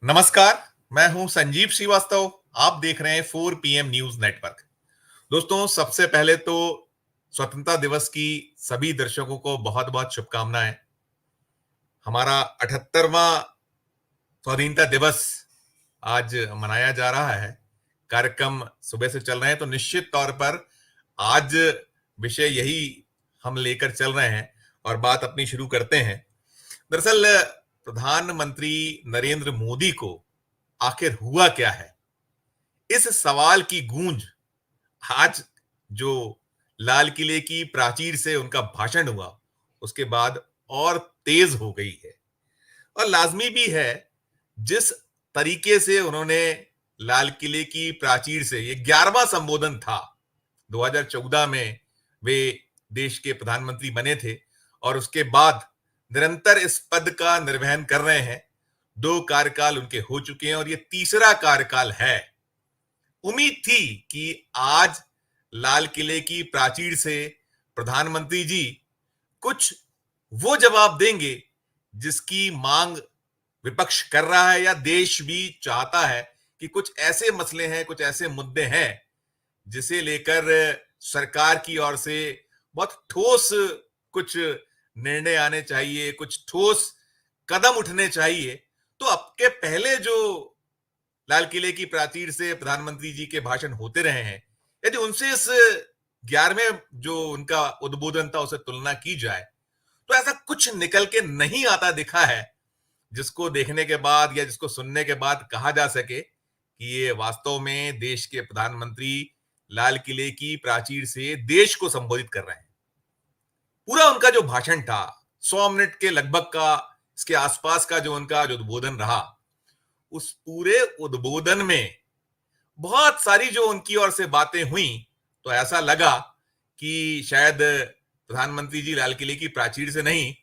नमस्कार। मैं हूं संजीव श्रीवास्तव। आप देख रहे हैं 4 PM न्यूज नेटवर्क। दोस्तों, सबसे पहले तो स्वतंत्रता दिवस की सभी दर्शकों को बहुत बहुत शुभकामनाएं। हमारा 78वां स्वाधीनता दिवस आज मनाया जा रहा है। कार्यक्रम सुबह से चल रहे हैं, तो निश्चित तौर पर आज विषय यही हम लेकर चल रहे हैं और बात अपनी शुरू करते हैं। दरअसल प्रधानमंत्री नरेंद्र मोदी को आखिर हुआ क्या है, इस सवाल की गूंज आज जो लाल किले की प्राचीर से उनका भाषण हुआ उसके बाद और तेज हो गई है। और लाजमी भी है, जिस तरीके से उन्होंने लाल किले की प्राचीर से, ये 11वां संबोधन था। 2014 में वे देश के प्रधानमंत्री बने थे और उसके बाद निरंतर इस पद का निर्वहन कर रहे हैं। 2 कार्यकाल उनके हो चुके हैं और ये तीसरा कार्यकाल है। उम्मीद थी कि आज लाल किले की प्राचीर से प्रधानमंत्री जी कुछ वो जवाब देंगे जिसकी मांग विपक्ष कर रहा है या देश भी चाहता है, कि कुछ ऐसे मसले हैं, कुछ ऐसे मुद्दे हैं जिसे लेकर सरकार की ओर से बहुत ठोस कुछ निर्णय आने चाहिए, कुछ ठोस कदम उठने चाहिए। तो अब के पहले जो लाल किले की प्राचीर से प्रधानमंत्री जी के भाषण होते रहे हैं, यदि उनसे इस 11वें जो उनका उद्बोधन था उसे तुलना की जाए, तो ऐसा कुछ निकल के नहीं आता दिखा है जिसको देखने के बाद या जिसको सुनने के बाद कहा जा सके कि ये वास्तव में देश के प्रधानमंत्री लाल किले की प्राचीर से देश को संबोधित कर रहे हैं। पूरा उनका जो भाषण था, 100 मिनट के लगभग का, इसके आसपास का जो उनका जो उद्बोधन रहा, उस पूरे उद्बोधन में बहुत सारी जो उनकी ओर से बातें हुई, तो ऐसा लगा कि शायद प्रधानमंत्री जी लाल किले की प्राचीर से नहीं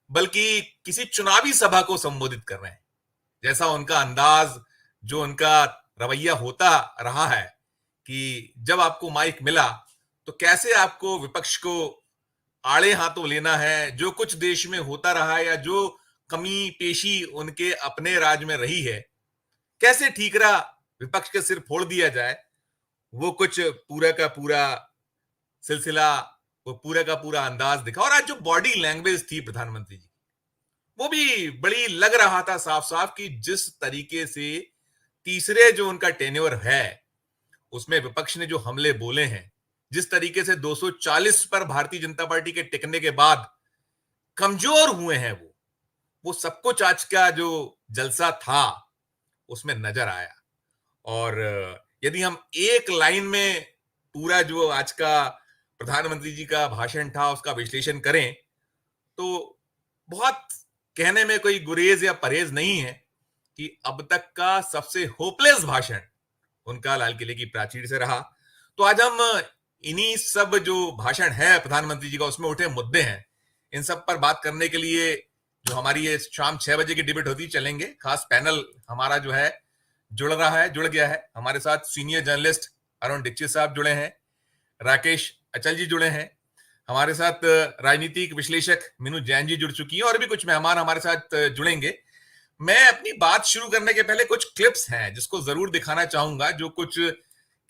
बल्कि किसी चुनावी सभा को संबोधित कर रहे हैं। जैसा उनका अंदाज, जो उनका रवैया होता रहा है कि जब आपको माइक मिला तो कैसे आपको विपक्ष को आड़े हाथों लेना है, जो कुछ देश में होता रहा है या जो कमी पेशी उनके अपने राज में रही है, कैसे ठीकरा विपक्ष के सिर फोड़ दिया जाए, वो कुछ पूरा का पूरा सिलसिला, वो पूरा का पूरा अंदाज दिखा। और आज जो बॉडी लैंग्वेज थी प्रधानमंत्री जी, वो भी बड़ी लग रहा था साफ साफ कि जिस तरीके से तीसरे जो उनका टेन्योर है उसमें विपक्ष ने जो हमले बोले हैं, जिस तरीके से 240 पर भारतीय जनता पार्टी के टिकने के बाद कमजोर हुए हैं, वो सब कुछ आज का जो जलसा था उसमें नजर आया। और यदि हम एक लाइन में पूरा जो आज का प्रधानमंत्री जी का भाषण था उसका विश्लेषण करें, तो बहुत कहने में कोई गुरेज या परहेज नहीं है कि अब तक का सबसे होपलेस भाषण उनका लाल किले की प्राचीर से रहा। तो आज हम इन्हीं सब जो भाषण है प्रधानमंत्री जी का, उसमें उठे मुद्दे हैं, इन सब पर बात करने के लिए जो हमारी ये शाम 6 बजे की डिबेट होती चलेंगे, खास पैनल हमारा जो है जुड़ गया है। हमारे साथ सीनियर जर्नलिस्ट अरुण दीक्षित साहब जुड़े हैं, राकेश अचल जी जुड़े हैं, हमारे साथ राजनीतिक विश्लेषक मीनू जैन जी जुड़ चुकी हैं और भी कुछ मेहमान हमारे साथ जुड़ेंगे। मैं अपनी बात शुरू करने के पहले कुछ क्लिप्स हैं जिसको जरूर दिखाना चाहूंगा, जो कुछ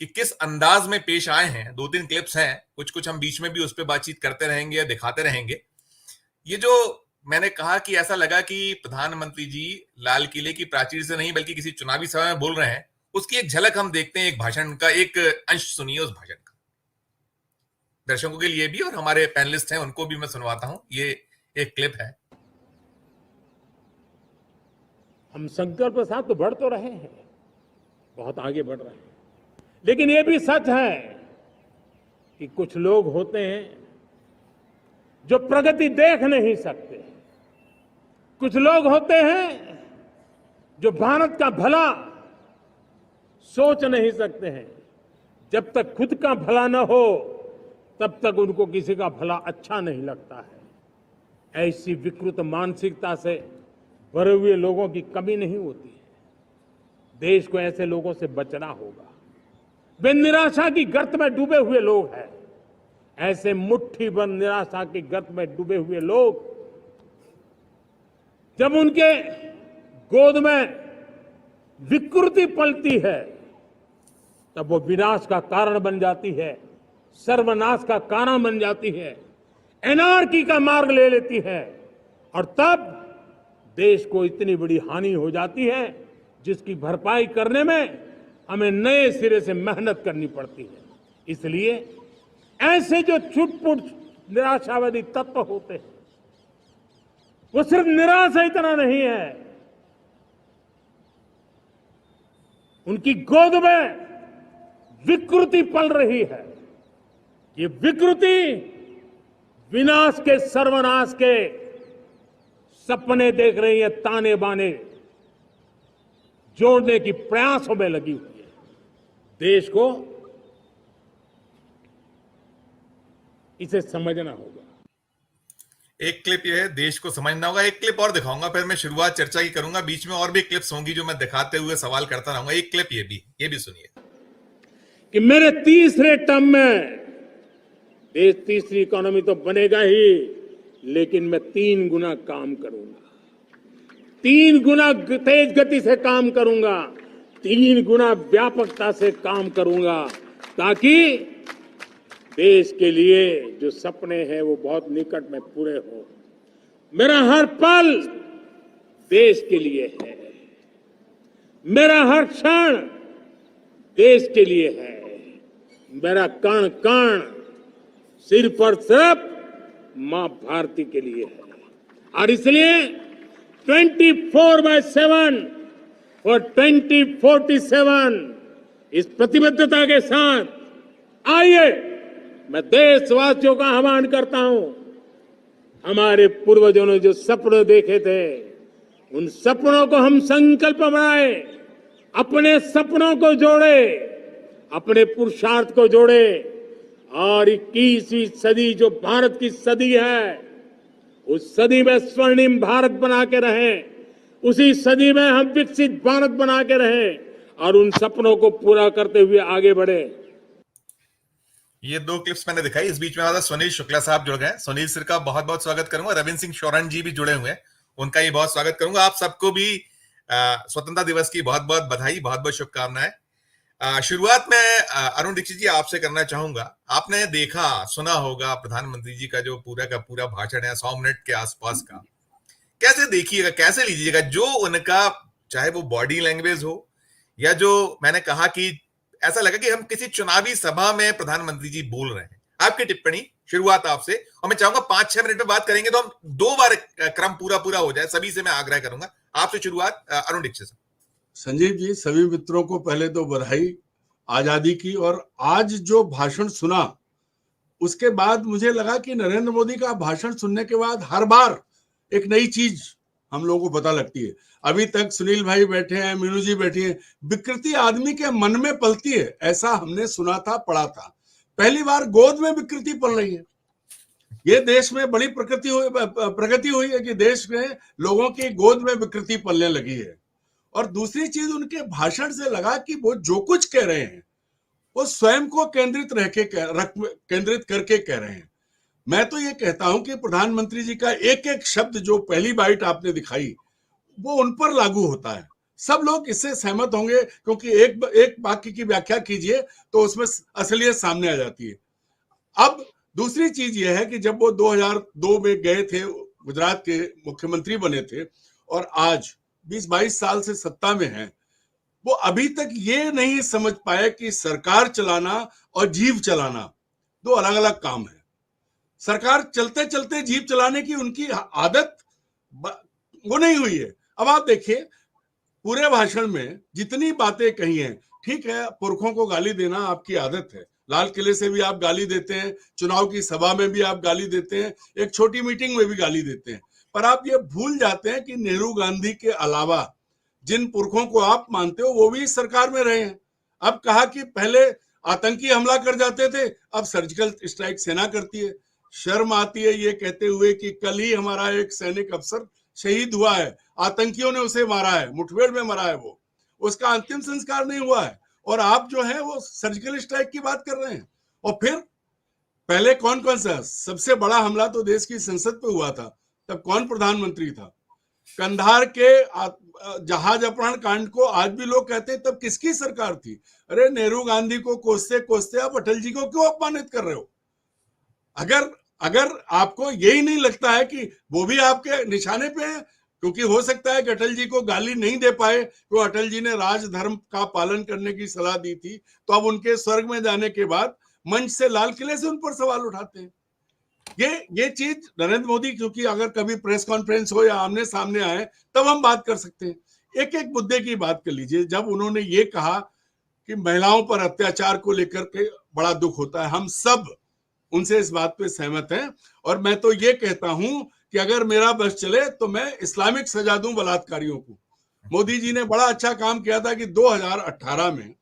कि किस अंदाज में पेश आए हैं। 2-3 क्लिप्स हैं, कुछ कुछ हम बीच में भी उस पर बातचीत करते रहेंगे या दिखाते रहेंगे। ये जो मैंने कहा कि ऐसा लगा कि प्रधानमंत्री जी लाल किले की प्राचीर से नहीं बल्कि किसी चुनावी सभा में बोल रहे हैं, उसकी एक झलक हम देखते हैं, एक भाषण का एक अंश सुनिए उस भाषण का, दर्शकों के लिए भी और हमारे पैनलिस्ट हैं उनको भी मैं सुनवाता हूं। ये एक क्लिप है। हम संकल्प के साथ तो बढ़ तो रहे हैं, बहुत आगे बढ़ रहे हैं, लेकिन ये भी सच है कि कुछ लोग होते हैं जो प्रगति देख नहीं सकते। कुछ लोग होते हैं जो भारत का भला सोच नहीं सकते हैं। जब तक खुद का भला न हो तब तक उनको किसी का भला अच्छा नहीं लगता है। ऐसी विकृत मानसिकता से भरे हुए लोगों की कमी नहीं होती है। देश को ऐसे लोगों से बचना होगा। वे निराशा की गर्त में डूबे हुए लोग हैं। ऐसे मुट्ठी भर निराशा की गर्त में डूबे हुए लोग जब उनके गोद में विकृति पलती है, तब वो विनाश का कारण बन जाती है, सर्वनाश का कारण बन जाती है, एनार्की का मार्ग ले लेती है, और तब देश को इतनी बड़ी हानि हो जाती है जिसकी भरपाई करने में हमें नए सिरे से मेहनत करनी पड़ती है। इसलिए ऐसे जो छुटपुट निराशावादी तत्व होते हैं, वो सिर्फ निराशा इतना नहीं है, उनकी गोद में विकृति पल रही है। ये विकृति विनाश के, सर्वनाश के सपने देख रही है, ताने बाने जोड़ने की प्रयासों में लगी हुई है। देश को इसे समझना होगा। एक क्लिप ये है, देश को समझना होगा। एक क्लिप और दिखाऊंगा, फिर मैं शुरुआत चर्चा की करूंगा। बीच में और भी क्लिप्स होंगी जो मैं दिखाते हुए सवाल करता रहूंगा। एक क्लिप ये भी सुनिए कि मेरे तीसरे टर्म में देश तीसरी इकोनॉमी तो बनेगा ही, लेकिन मैं 3 गुना काम करूंगा, 3 गुना तेज गति से काम करूंगा, 3 गुना व्यापकता से काम करूंगा, ताकि देश के लिए जो सपने हैं वो बहुत निकट में पूरे हो। मेरा हर पल देश के लिए है, मेरा हर क्षण देश के लिए है, मेरा कण कण सिर्फ और सिर्फ मां भारती के लिए है। और इसलिए 24/7 और 2047 इस प्रतिबद्धता के साथ आइए, मैं देशवासियों का आह्वान करता हूं। हमारे पूर्वजों ने जो सपने देखे थे, उन सपनों को हम संकल्प बनाए, अपने सपनों को जोड़े, अपने पुरुषार्थ को जोड़े, और 21वीं सदी जो भारत की सदी है, उस सदी में स्वर्णिम भारत बना के रहें, उसी सदी में हम विकसित भारत बना के रहें, और उन सपनों को पूरा करते हुए आगे बढ़े। ये 2 क्लिप्स मैंने दिखाई। इस बीच में हमारा सुनील शुक्ला साहब जुड़ गए। सुनील सर का बहुत बहुत स्वागत करूंगा। रविंद्र सिंह शौरन जी भी जुड़े हुए हैं, उनका ही बहुत स्वागत करूंगा। आप सबको भी स्वतंत्रता दिवस की बहुत बहुत बधाई, बहुत बहुत शुभकामनाएं। शुरुआत में अरुण दीक्षित जी आपसे करना चाहूंगा। आपने देखा सुना होगा प्रधानमंत्री जी का जो पूरा का पूरा भाषण है 100 मिनट के आसपास का, कैसे देखिएगा, कैसे लीजिएगा? जो उनका, चाहे वो बॉडी लैंग्वेज हो, या जो मैंने कहा कि ऐसा लगा कि हम किसी चुनावी सभा में प्रधानमंत्री जी बोल रहे हैं। आपकी टिप्पणी, शुरुआत आपसे। और मैं चाहूंगा 5-6 मिनट में बात करेंगे तो हम 2 बार क्रम पूरा हो जाए। सभी से मैं आग्रह करूंगा। आपसे शुरुआत अरुण दीक्षित। संजीव जी, सभी मित्रों को पहले तो बधाई आजादी की। और आज जो भाषण सुना, उसके बाद मुझे लगा कि नरेंद्र मोदी का भाषण सुनने के बाद हर बार एक नई चीज हम लोगों को पता लगती है। अभी तक सुनील भाई बैठे हैं, मीनू जी बैठी हैं, विकृति आदमी के मन में पलती है, ऐसा हमने सुना था, पढ़ा था। पहली बार गोद में विकृति पल रही है। ये देश में बड़ी प्रगति हुई है कि देश में लोगों की गोद में विकृति पलने लगी है। और दूसरी चीज, उनके भाषण से लगा कि वो जो कुछ कह रहे हैं वो स्वयं को केंद्रित करके कह रहे हैं। मैं तो ये कहता हूं कि प्रधानमंत्री जी का एक एक शब्द जो पहली बाइट आपने दिखाई, वो उन पर लागू होता है। सब लोग इससे सहमत होंगे, क्योंकि एक वाक्य की व्याख्या कीजिए तो उसमें असलियत सामने आ जाती है। अब दूसरी चीज यह है कि जब वो 2002 में गए थे, गुजरात के मुख्यमंत्री बने थे, और आज 20-22 साल से सत्ता में हैं, वो अभी तक ये नहीं समझ पाए कि सरकार चलाना और जीभ चलाना 2 अलग अलग काम है। सरकार चलते चलते जीभ चलाने की उनकी आदत वो नहीं हुई है। अब आप देखिए, पूरे भाषण में जितनी बातें कही हैं, ठीक है, पुरखों को गाली देना आपकी आदत है, लाल किले से भी आप गाली देते हैं, चुनाव की सभा में भी आप गाली देते हैं, एक छोटी मीटिंग में भी गाली देते हैं, पर आप ये भूल जाते हैं कि नेहरू गांधी के अलावा जिन पुरखों को आप मानते हो वो भी इस सरकार में रहे हैं। अब कहा कि पहले आतंकी हमला कर जाते थे, अब सर्जिकल स्ट्राइक सेना करती है। शर्म आती है ये कहते हुए कि कल ही हमारा एक सैनिक अफसर शहीद हुआ है, आतंकियों ने उसे मारा है, मुठभेड़ में मरा है, वो उसका अंतिम संस्कार नहीं हुआ है, और आप जो है वो सर्जिकल स्ट्राइक की बात कर रहे हैं। और फिर पहले कौन कौन सा सबसे बड़ा हमला तो देश की संसद पे हुआ था, तब कौन प्रधानमंत्री था? कंधार के जहाज अपहरण कांड को आज भी लोग कहते हैं तब किसकी सरकार थी? अरे नेहरू गांधी को कोसते कोसते आप अटल जी को क्यों अपमानित कर रहे हो? अगर अगर आपको यही नहीं लगता है कि वो भी आपके निशाने पे है, क्योंकि हो सकता है कि अटल जी को गाली नहीं दे पाए तो अटल जी ने राजधर्म का पालन करने की सलाह दी थी, तो अब उनके स्वर्ग में जाने के बाद मंच से, लाल किले से उन पर सवाल उठाते हैं। ये चीज नरेंद्र मोदी, क्योंकि अगर कभी प्रेस कॉन्फ्रेंस हो या आमने सामने आए तब हम बात कर सकते हैं। एक एक मुद्दे की बात कर लीजिए। जब उन्होंने ये कहा कि महिलाओं पर अत्याचार को लेकर के बड़ा दुख होता है, हम सब उनसे इस बात पे सहमत हैं, और मैं तो ये कहता हूं कि अगर मेरा बस चले तो मैं इस्लामिक सजा दूं बलात्कारियों को। मोदी जी ने बड़ा अच्छा काम किया था कि 2018 में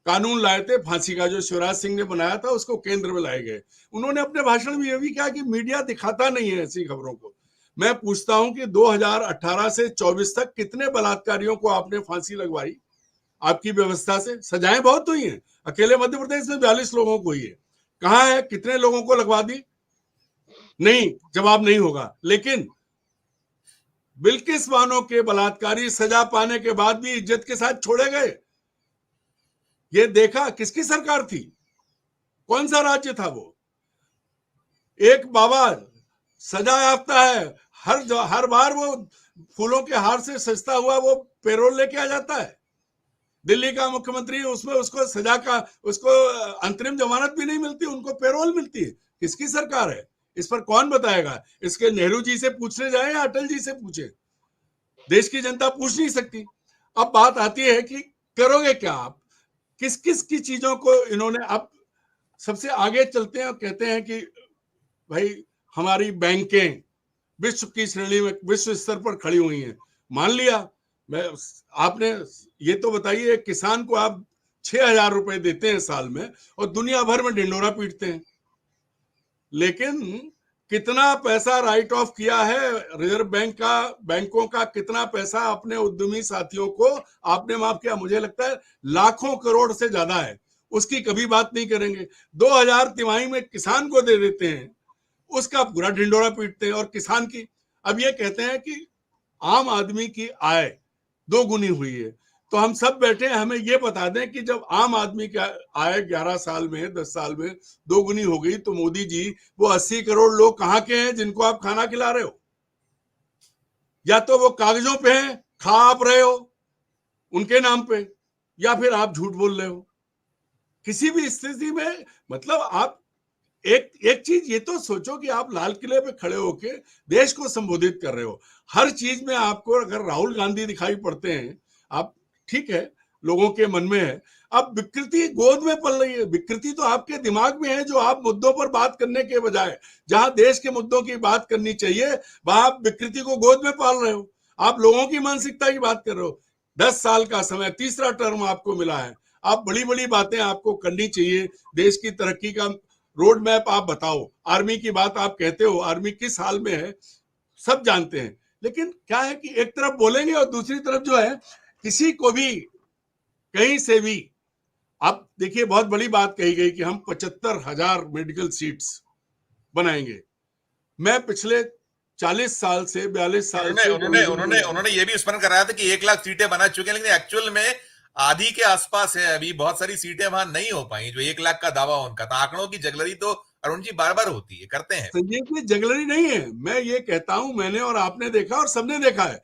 कानून लाए थे फांसी का, जो शिवराज सिंह ने बनाया था, उसको केंद्र में लाए गए। उन्होंने अपने भाषण में यह भी कहा कि मीडिया दिखाता नहीं है ऐसी खबरों को। मैं पूछता हूं कि 2018 से 24 तक कितने बलात्कारियों को आपने फांसी लगवाई आपकी व्यवस्था से? सजाएं बहुत हुई हैं, अकेले मध्य प्रदेश में 42 लोगों को हुई है। कहां है, कितने लोगों को लगवा दी? नहीं, जवाब नहीं होगा। लेकिन बिल्किस बानो के बलात्कारी सजा पाने के बाद भी इज्जत के साथ छोड़े गए। ये देखा किसकी सरकार थी? कौन सा राज्य था वो? एक बाबा सजा याफ्ता है, हर बार वो फूलों के हार से सजता हुआ वो पेरोल लेके आ जाता है। दिल्ली का मुख्यमंत्री, उसमें उसको सजा का, उसको अंतरिम जमानत भी नहीं मिलती, उनको पेरोल मिलती है। किसकी सरकार है? इस पर कौन बताएगा? इसके नेहरू जी से पूछने जाए या अटल जी से पूछे? देश की जनता पूछ नहीं सकती। अब बात आती है कि करोगे क्या आप? किस किस की चीजों को इन्होंने, अब सबसे आगे चलते हैं और कहते हैं कि भाई हमारी बैंकें विश्व की श्रेणी में, विश्व स्तर पर खड़ी हुई हैं। मान लिया, मैं आपने ये तो बताइए, किसान को आप 6,000 रुपए देते हैं साल में और दुनिया भर में ढिंडोरा पीटते हैं, लेकिन कितना पैसा राइट ऑफ किया है रिजर्व बैंक का, बैंकों का कितना पैसा अपने उद्यमी साथियों को आपने माफ किया? मुझे लगता है लाखों करोड़ से ज्यादा है। उसकी कभी बात नहीं करेंगे। 2000 तिमाही में किसान को दे देते हैं, उसका पूरा ढिंडोरा पीटते हैं। और किसान की, अब ये कहते हैं कि आम आदमी की आय 2 गुनी हुई है। तो हम सब बैठे हैं, हमें ये बता दें कि जब आम आदमी की आय 11 साल में, 10 साल में 2 गुनी हो गई, तो मोदी जी वो 80 करोड़ लोग कहां के हैं जिनको आप खाना खिला रहे हो? या तो वो कागजों पे हैं, खा आप रहे हो उनके नाम पे, या फिर आप झूठ बोल रहे हो। किसी भी स्थिति में मतलब आप एक चीज ये तो सोचो कि आप लाल किले पे खड़े होके देश को संबोधित कर रहे हो। हर चीज में आपको अगर राहुल गांधी दिखाई पड़ते हैं, आप, ठीक है, लोगों के मन में है। अब विकृति गोद में पल रही है। विकृति तो आपके दिमाग में है, जो आप मुद्दों पर बात करने के बजाय, जहां देश के मुद्दों की बात करनी चाहिए, वहां आप विकृति को गोद में पाल रहे हो। आप लोगों की मानसिकता की बात कर रहे हो। 10 साल का समय, तीसरा टर्म आपको मिला है। आप बड़ी बड़ी बातें आपको करनी चाहिए। देश की तरक्की का रोड मैप आप बताओ। आर्मी की बात आप कहते हो, आर्मी किस हाल में है सब जानते हैं। लेकिन क्या है कि एक तरफ बोलेंगे और दूसरी तरफ जो है, किसी को भी कहीं से भी, आप देखिए बहुत बड़ी बात कही गई कि हम 75,000 मेडिकल सीट्स बनाएंगे। मैं पिछले 40 साल से, 42 साल से उन्होंने ये भी स्मरण कराया था कि 1 लाख सीटें बना चुके हैं, लेकिन एक्चुअल में आधी के आसपास है। अभी बहुत सारी सीटें वहां नहीं हो पाई, जो 1 लाख का दावा उनका था। आंकड़ों की जगलरी तो अरुण जी बार बार होती है, करते हैं। संजीव जी, जगलरी नहीं है। मैं ये कहता हूं, मैंने और आपने देखा और सबने देखा है,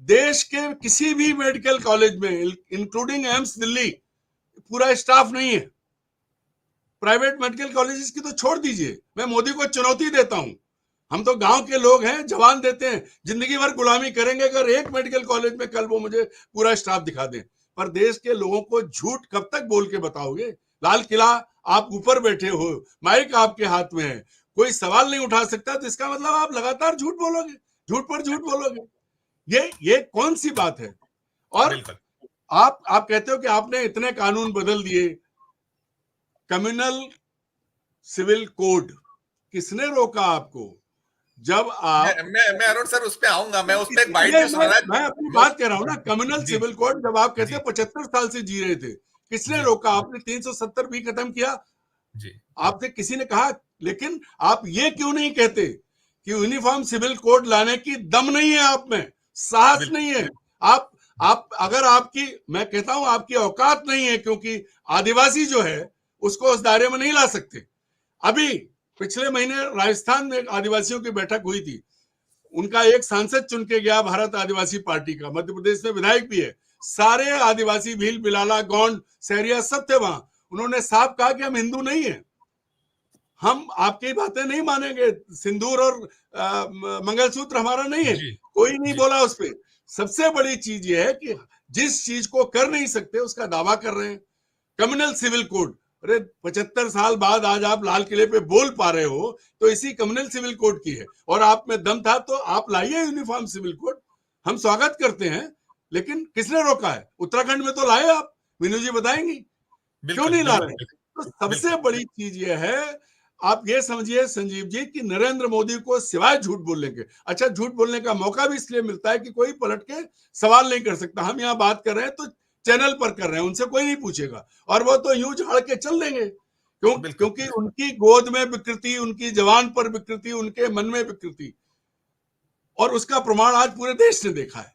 देश के किसी भी मेडिकल कॉलेज में, इंक्लूडिंग एम्स दिल्ली, पूरा स्टाफ नहीं है। प्राइवेट मेडिकल कॉलेजेस की तो छोड़ दीजिए। मैं मोदी को चुनौती देता हूं, हम तो गांव के लोग हैं, जवान देते हैं, जिंदगी भर गुलामी करेंगे अगर एक मेडिकल कॉलेज में कल वो मुझे पूरा स्टाफ दिखा दें। पर देश के लोगों को झूठ कब तक बोल के बताओगे? लाल किला, आप ऊपर बैठे हो, माइक आपके हाथ में है, कोई सवाल नहीं उठा सकता, तो इसका मतलब आप लगातार झूठ बोलोगे, झूठ पर झूठ बोलोगे। ये कौन सी बात है? और आप कहते हो कि आपने इतने कानून बदल दिए। कम्युनल सिविल कोड, किसने रोका आपको? जब आप, मैं अरुण सर उस पे आऊंगा, मैं उस पे एक बाइट सुना रहा। मैं अपनी बात कह रहा हूं ना, कम्युनल सिविल कोड, जब आप कहते हैं 75 साल से जी रहे थे, किसने रोका? आपने 370 भी खत्म किया जी, आपसे किसी ने कहा? लेकिन आप ये क्यों नहीं कहते कि यूनिफॉर्म सिविल कोड लाने की दम नहीं है आप में, साहस नहीं है। आप अगर आपकी, मैं कहता हूं आपकी औकात नहीं है, क्योंकि आदिवासी जो है उसको उस दायरे में नहीं ला सकते। अभी पिछले महीने राजस्थान में एक आदिवासियों की बैठक हुई थी, उनका एक सांसद चुन के गया भारत आदिवासी पार्टी का, मध्य प्रदेश में विधायक भी है, सारे आदिवासी भील बिलाला गौंड सहरिया सब थे वहां। उन्होंने साफ कहा कि हम हिंदू नहीं है, हम आपकी बातें नहीं मानेंगे, सिंदूर और मंगलसूत्र हमारा नहीं है। जी कोई नहीं जी बोला उस पर। सबसे बड़ी चीज ये है कि जिस चीज को कर नहीं सकते उसका दावा कर रहे हैं। कम्युनल सिविल कोड, अरे 75 साल बाद आज आप लाल किले पे बोल पा रहे हो तो इसी कम्युनल सिविल कोड की है, और आप में दम था तो आप लाइए यूनिफॉर्म सिविल कोड, हम स्वागत करते हैं। लेकिन किसने रोका है? उत्तराखंड में तो लाए आप, मीनू जी बताएंगी क्यों बिल्कुल नहीं ला बिल्कुल रहे? तो बिल्कुल सबसे बिल्कुल बड़ी चीज यह है, आप ये समझिए संजीव जी कि नरेंद्र मोदी को सिवाय झूठ बोलने के, अच्छा झूठ बोलने का मौका भी इसलिए मिलता है कि कोई पलट के सवाल नहीं कर सकता। हम यहाँ बात कर रहे हैं तो चैनल पर कर रहे हैं, उनसे कोई नहीं पूछेगा, और वो तो यूं झाड़ के चल देंगे। बिल्कुल क्योंकि उनकी गोद में विकृति, उनकी जवान पर विकृति, उनके मन में विकृति, और उसका प्रमाण आज पूरे देश ने देखा है।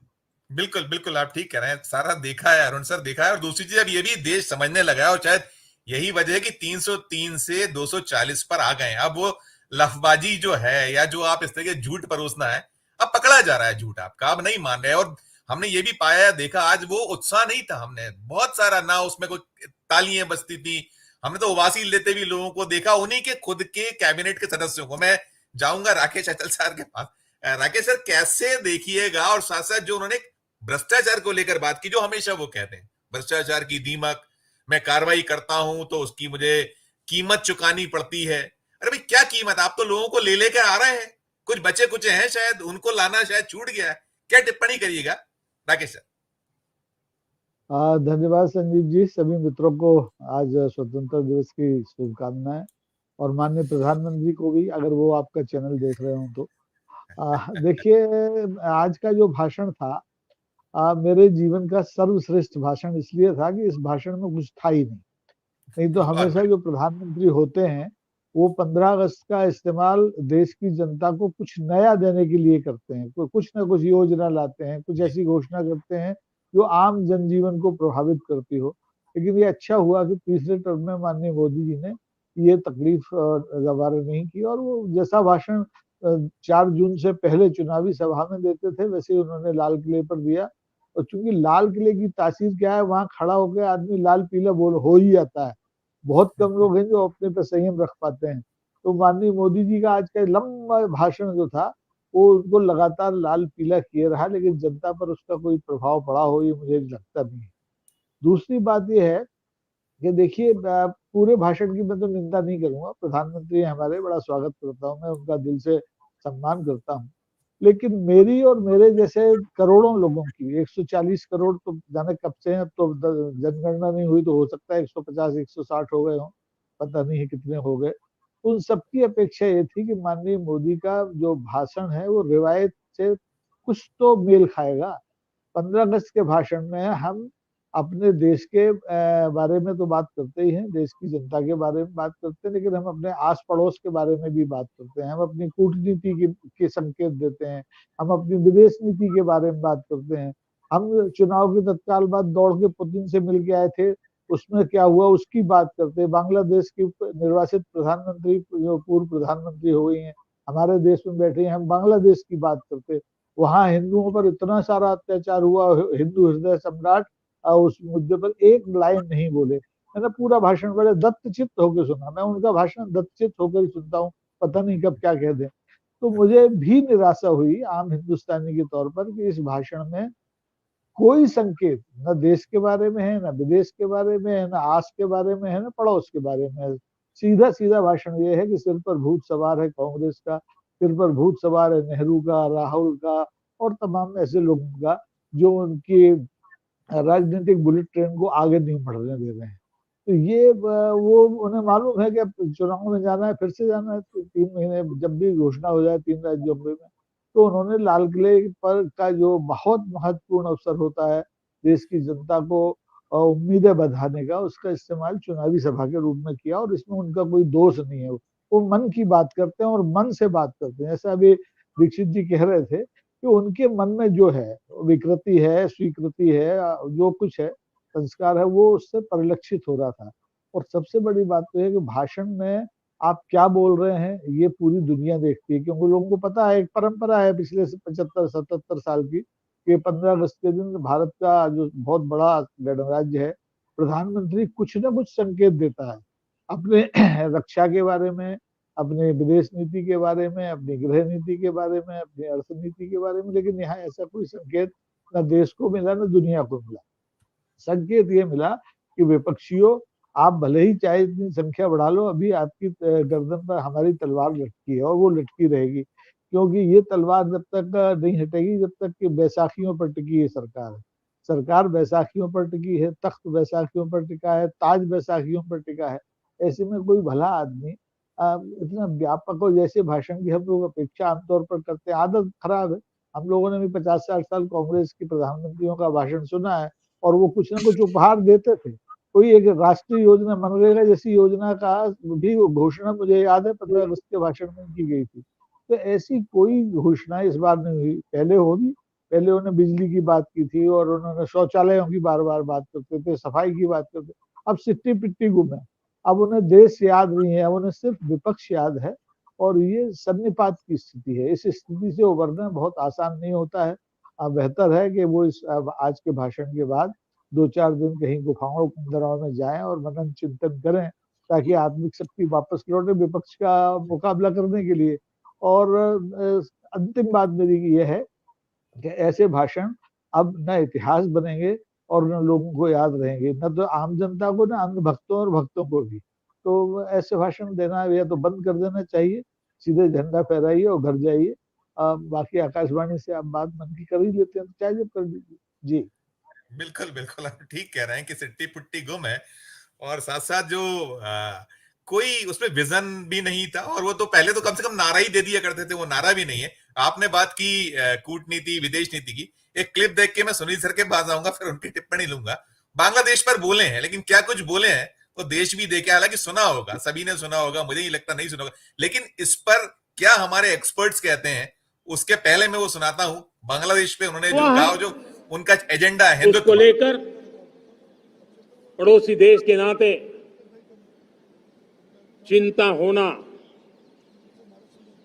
बिल्कुल बिल्कुल आप ठीक कह रहे हैं, सारा देखा है, अरुण सर देखा है। और दूसरी चीज अब ये भी देश समझने लगा है, और शायद यही वजह है कि 303 से 240 पर आ गए हैं। अब वो लफबाजी जो है, या जो आप इस तरह के झूठ परोसना है, अब पकड़ा जा रहा है झूठ आपका, अब नहीं मान रहे। और हमने ये भी पाया देखा, आज वो उत्साह नहीं था, हमने बहुत सारा ना उसमें कोई तालियां बजती थी। हमने तो उबासी लेते भी लोगों को देखा, उन्हीं के खुद के कैबिनेट के सदस्यों को। मैं जाऊंगा राकेश अचल सर के पास। राकेश सर कैसे देखिएगा, और साथ साथ जो उन्होंने भ्रष्टाचार को लेकर बात की, जो हमेशा वो कहते हैं भ्रष्टाचार की दीमक, मैं कार्रवाई करता हूं तो उसकी मुझे कीमत चुकानी पड़ती है। अरे भाई क्या कीमत? आप तो लोगों को ले लेकर आ रहे हैं, कुछ बचे कुचे हैं शायद, उनको लाना शायद छूट गया है। क्या टिप्पणी करिएगा राकेश सर? धन्यवाद संजीव जी। सभी मित्रों को आज स्वतंत्रता दिवस की शुभकामनाएं, और माननीय प्रधानमंत्री को भी, अगर वो आपका चैनल देख रहे हो तो। देखिए, आज का जो भाषण था मेरे जीवन का सर्वश्रेष्ठ भाषण इसलिए था कि इस भाषण में कुछ था ही नहीं। नहीं तो बहुत हमेशा जो प्रधानमंत्री होते हैं वो 15 अगस्त का इस्तेमाल देश की जनता को कुछ नया देने के लिए करते हैं, कुछ ना कुछ योजना लाते हैं, कुछ ऐसी घोषणा करते हैं जो आम जनजीवन को प्रभावित करती हो। लेकिन ये अच्छा हुआ कि तीसरे टर्म में माननीय मोदी जी ने ये तकलीफ गवारा नहीं की, और वो जैसा भाषण 4 जून से पहले चुनावी सभा में देते थे वैसे ही उन्होंने लाल किले पर दिया। और चूंकि लाल किले की तासीर क्या है, वहां खड़ा होकर आदमी लाल पीला बोल हो ही जाता है। बहुत कम लोग हैं जो अपने पे संयम रख पाते हैं। तो माननीय मोदी जी का आज का लंबा भाषण जो था वो उनको लगातार लाल पीला किए रहा, लेकिन जनता पर उसका कोई प्रभाव पड़ा हो ये मुझे लगता नहीं है। दूसरी बात ये है कि देखिए, पूरे भाषण की मैं तो निंदा नहीं करूंगा, प्रधानमंत्री हमारे, बड़ा स्वागत करता हूँ मैं उनका, दिल से सम्मान करता हूँ। लेकिन मेरी और मेरे जैसे करोड़ों लोगों की, 140 करोड़ तो जाने कब से हैं, अब तो जनगणना नहीं हुई तो हो सकता है 150 160 हो गए हों, पता नहीं है कितने हो गए। उन सबकी अपेक्षा ये थी कि माननीय मोदी का जो भाषण है वो रिवायत से कुछ तो मेल खाएगा। 15 अगस्त के भाषण में हम अपने देश के बारे में तो बात करते ही हैं, देश की जनता के बारे में बात करते हैं, लेकिन हम अपने आस पड़ोस के बारे में भी बात करते हैं, हम अपनी कूटनीति के संकेत देते हैं, हम अपनी विदेश नीति के बारे में बात करते हैं। हम चुनाव के तत्काल बाद दौड़ के पुतिन से मिल के आए थे, उसमें क्या हुआ उसकी बात करते हैं। बांग्लादेश की निर्वाचित प्रधानमंत्री जो पूर्व प्रधानमंत्री हो गई हैं, हमारे देश में बैठे हैं, हम बांग्लादेश की बात करते। वहां हिंदुओं पर इतना सारा अत्याचार हुआ, हिंदू हृदय सम्राट उस मुद्दे पर एक लाइन नहीं बोले। मैंने पूरा भाषण बड़े दत्तचित्त होकर सुना, मैं उनका भाषण दत्तचित्त होकर ही सुनता हूँ, पता नहीं कब क्या कह दें। तो मुझे भी निराशा हुई आम हिंदुस्तानी के तौर पर कि इस भाषण में कोई संकेत न देश के बारे में है, न विदेश के बारे में है, न आस के बारे में है, न पड़ोस के बारे में है। सीधा सीधा भाषण ये है कि सिर पर भूत सवार है कांग्रेस का, सिर पर भूत सवार है नेहरू का, राहुल का, और तमाम ऐसे लोगों का जो उनकी राजनीतिक बुलेट ट्रेन को आगे नहीं बढ़ने दे रहे हैं। तो ये वो उन्हें मालूम है कि अब चुनाव में जाना है, फिर से जाना है, 3 महीने जब भी घोषणा हो जाए 3 राज्यों में, तो उन्होंने लाल किले पर का जो बहुत महत्वपूर्ण अवसर होता है देश की जनता को उम्मीदें बधाने का, उसका इस्तेमाल चुनावी सभा के रूप में किया। और इसमें उनका कोई दोष नहीं है, वो मन की बात करते हैं और मन से बात करते हैं। ऐसा अभी दीक्षित जी कह रहे थे कि उनके मन में जो है विकृति है, स्वीकृति है, जो कुछ है, संस्कार है, वो उससे परिलक्षित हो रहा था। और सबसे बड़ी बात तो है कि भाषण में आप क्या बोल रहे हैं ये पूरी दुनिया देखती है, क्योंकि लोगों को पता है, एक परंपरा है पिछले 75-77 साल की, कि 15 अगस्त के दिन भारत का जो बहुत बड़ा गणराज्य है, प्रधानमंत्री कुछ ना कुछ संकेत देता है अपने रक्षा के बारे में, अपने विदेश नीति के बारे में, अपनी गृह नीति के बारे में, अपनी अर्थनीति के बारे में। लेकिन यहाँ ऐसा कोई संकेत न देश को मिला न दुनिया को मिला। संकेत ये मिला कि विपक्षियों, आप भले ही चाहे इतनी संख्या बढ़ा लो, अभी आपकी गर्दन पर हमारी तलवार लटकी है और वो लटकी रहेगी, क्योंकि ये तलवार जब तक नहीं हटेगी जब तक कि बैसाखियों पर टिकी है सरकार। सरकार बैसाखियों पर टिकी है, तख्त बैसाखियों पर टिका है, ताज बैसाखियों पर टिका है। ऐसे में कोई भला आदमी इतना व्यापक हो, जैसे भाषण की हम लोग अपेक्षा आमतौर पर करते हैं, आदत खराब है। हम लोगों ने भी 50-60 साल कांग्रेस के प्रधानमंत्रियों का भाषण सुना है, और वो कुछ ना कुछ उपहार देते थे। कोई एक राष्ट्रीय योजना, मनरेगा जैसी योजना का भी घोषणा मुझे याद है 15 अगस्त के भाषण में की गई थी। तो ऐसी कोई घोषणा इस बार नहीं हुई। पहले होगी, पहले उन्होंने बिजली की बात की थी, और उन्होंने शौचालयों की बार बार बात करते थे, सफाई की बात करते। अब सिट्टी पिट्टी गुम है, अब उन्हें देश याद नहीं है, उन्हें सिर्फ विपक्ष याद है, और ये सन्निपात की स्थिति है। इस स्थिति से उबरना बहुत आसान नहीं होता है। बेहतर है कि वो इस आज के भाषण के बाद 2-4 दिन कहीं गुफाओं कुंदराओं में जाएं और मनन चिंतन करें, ताकि आत्मिक शक्ति वापस लौटे विपक्ष का मुकाबला करने के लिए। और अंतिम बात मेरी ये है कि ऐसे भाषण अब न इतिहास बनेंगे और न लोगों को याद रहेंगे, न तो आम जनता को, न अंध भक्तों और भक्तों को भी। तो ऐसे भाषण देना या तो बंद कर देना चाहिए, सीधे झंडा फहराइए और घर जाइए। बाकी आकाशवाणी से आप बात मन की कर ही लेते हैं, तो चाहे जब कर दीजिए। जी बिल्कुल बिल्कुल, आप ठीक कह रहे हैं कि सिट्टी पुट्टी गुम है, और साथ साथ जो कोई उसमें विजन भी नहीं था, और वो तो पहले तो कम से कम नारा ही दे दिया करते थे, वो नारा भी नहीं है। आपने बात की कूटनीति विदेश नीति की, एक क्लिप देख के मैं सुनील सर के पास आऊंगा, फिर उनकी टिप्पणी लूंगा। बांग्लादेश पर बोले हैं, लेकिन क्या कुछ बोले हैं वो देश भी देखे, हालांकि सुना होगा, सभी ने सुना होगा, मुझे नहीं लगता नहीं सुना होगा, लेकिन इस पर क्या हमारे एक्सपर्ट्स कहते हैं उसके पहले मैं वो सुनाता हूं। बांग्लादेश पे उन्होंने जो कहा, जो उनका एजेंडा है उसको लेकर पड़ोसी देश के नाते चिंता होना,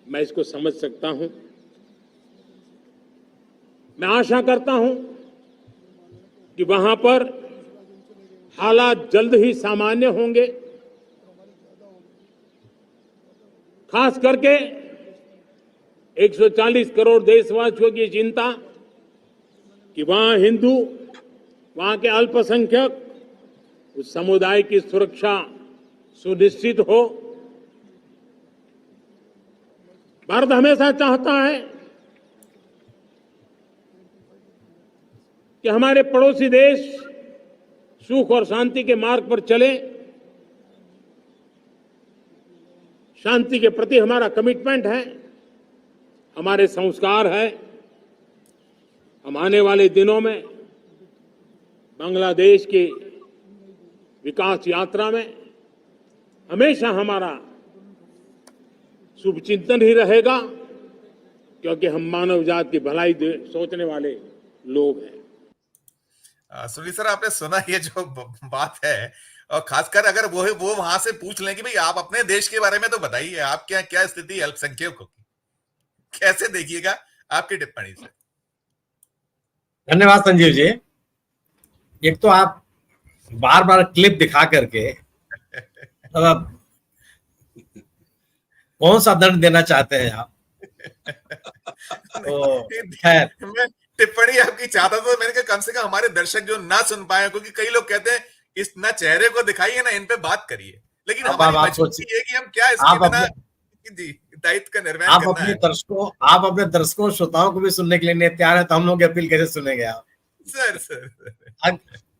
मैं इसको समझ सकता हूं। मैं आशा करता हूं कि वहां पर हालात जल्द ही सामान्य होंगे। खास करके 140 करोड़ देशवासियों की चिंता कि वहां हिंदू, वहां के अल्पसंख्यक, उस समुदाय की सुरक्षा सुनिश्चित हो। भारत हमेशा चाहता है कि हमारे पड़ोसी देश सुख और शांति के मार्ग पर चले। शांति के प्रति हमारा कमिटमेंट है, हमारे संस्कार है। हम आने वाले दिनों में बांग्लादेश की विकास यात्रा में हमेशा हमारा शुभचिंतन ही रहेगा, क्योंकि हम मानव जात की भलाई सोचने वाले लोग हैं। सुनील सर, आपने सुना ये जो बात है, और खासकर अगर वो वहां से पूछ लें कि भाई आप अपने देश के बारे में तो बताइए, आप क्या क्या स्थिति अल्पसंख्यकों की, कैसे देखिएगा, आपकी टिप्पणी से। धन्यवाद संजीव जी। एक तो आप बार बार क्लिप दिखा करके अब आप कौन सा दंड देना चाहते हैं आप? तो खैर, मैं टिप्पणी आपकी चाहता था, मैंने कहा कम से कम हमारे दर्शक जो ना सुन पाए, क्योंकि कई लोग कहते हैं इस ना चेहरे को दिखाइए ना इन पे बात करिए, लेकिन हमारी मजबूरी है कि हम क्या इसके बिना जी दायित्व का निर्वहन करना है। आप अपने दर्शकों श्रोताओं को भी सुनने के लिए तैयार है, तो हम लोग की अपील कैसे सुनेंगे आप? सर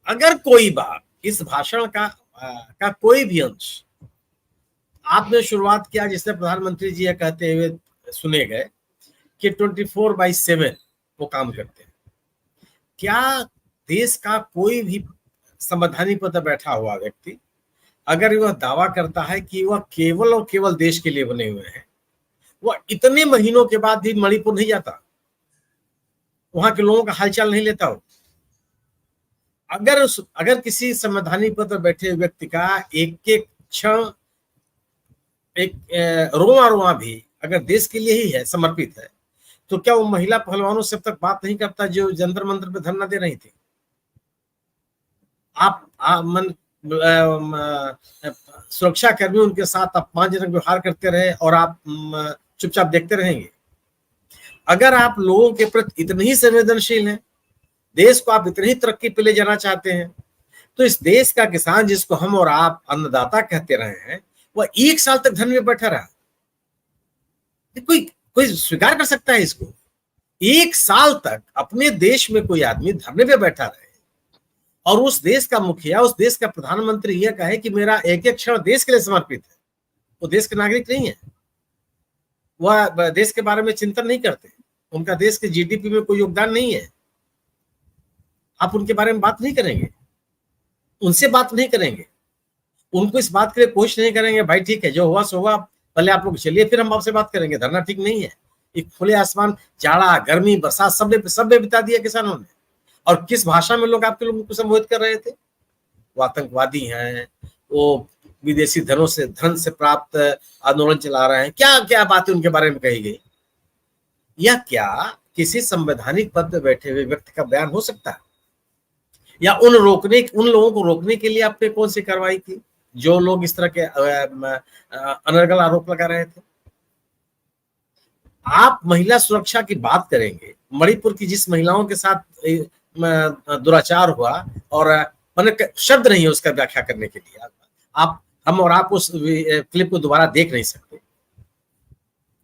अगर कोई बात इस भाषण का कोई भी अंश आपने शुरुआत किया, जिससे प्रधानमंत्री जी ये कहते हुए सुने गए कि 24/7 वो काम करते हैं, क्या देश का कोई भी संवैधानिक पद पर बैठा हुआ व्यक्ति अगर वह दावा करता है कि वह केवल और केवल देश के लिए बने हुए हैं, वह इतने महीनों के बाद भी मणिपुर नहीं जाता? वहां के लोगों का हालचाल नहीं लेता हो। अगर किसी संवैधानिक पद पर बैठे व्यक्ति का एक एक क्षण, एक रोआ रोआ भी अगर देश के लिए ही है, समर्पित है, तो क्या वो महिला पहलवानों से अब तक बात नहीं करता जो जंतर मंतर पे धरना दे रही थी? आप सुरक्षा कर्मी उनके साथ अपमानजनक व्यवहार करते रहे और आप चुपचाप देखते रहेंगे? अगर आप लोगों के प्रति इतने ही संवेदनशील हैं, देश को आप इतनी ही तरक्की पे ले जाना चाहते हैं, तो इस देश का किसान, जिसको हम और आप अन्नदाता कहते रहे हैं, वह 1 साल तक धरने में बैठा रहा। कोई स्वीकार कर सकता है इसको? 1 साल तक अपने देश में कोई आदमी धरने पे बैठा रहे और उस देश का मुखिया, उस देश का प्रधानमंत्री यह कहे कि मेरा एक एक क्षण देश के लिए समर्पित है। वो देश के नागरिक नहीं है, वह देश के बारे में चिंतन नहीं करते, उनका देश के जीडीपी में कोई योगदान नहीं है। आप उनके बारे में बात नहीं करेंगे, उनसे बात नहीं करेंगे, उनको इस बात के लिए कोशिश नहीं करेंगे, भाई ठीक है जो हुआ सो हुआ, पहले आप लोग चलिए फिर हम आपसे बात करेंगे। धरना ठीक नहीं है। एक खुले आसमान, जाड़ा, गर्मी, बरसात सब में बिता दिया किसानों ने। और किस भाषा में लोग आपके लोगों को संबोधित कर रहे थे? वो आतंकवादी हैं, वो विदेशी धन से प्राप्त आंदोलन चला रहे हैं, क्या क्या बातें उनके बारे में कही गई? या क्या किसी संवैधानिक पद पर बैठे हुए व्यक्ति का बयान हो सकता है? या उन लोगों को रोकने के लिए आपने कौन सी कार्रवाई की जो लोग इस तरह के अनर्गल आरोप लगा रहे थे? आप महिला सुरक्षा की बात करेंगे, मणिपुर की जिस महिलाओं के साथ दुराचार हुआ, और मैंने शब्द नहीं है उसका व्याख्या करने के लिए, हम और आप उस क्लिप को दोबारा देख नहीं सकते।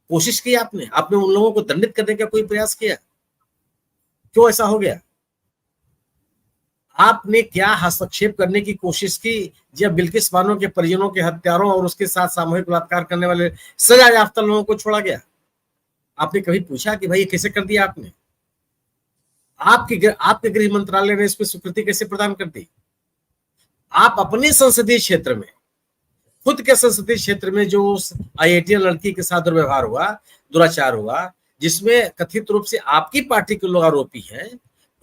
कोशिश की आपने उन लोगों को दंडित करने का कोई प्रयास किया? क्यों ऐसा हो गया? आपने क्या हस्तक्षेप करने की कोशिश की जब बिल्किस बानो के परिजनों के हत्यारों और उसके साथ सामूहिक बलात्कार करने वाले सजा याफ्ता लोगों को छोड़ा गया? आपने कभी पूछा कि भाई ये कैसे कर दिया आपने? आपके गृह मंत्रालय ने इस पर स्वीकृति कैसे प्रदान कर दी? आप अपने संसदीय क्षेत्र में, खुद के संसदीय क्षेत्र में जो उस IITian लड़की के साथ दुर्व्यवहार हुआ, दुराचार हुआ, जिसमें कथित रूप से आपकी पार्टी के लोग आरोपी हैं,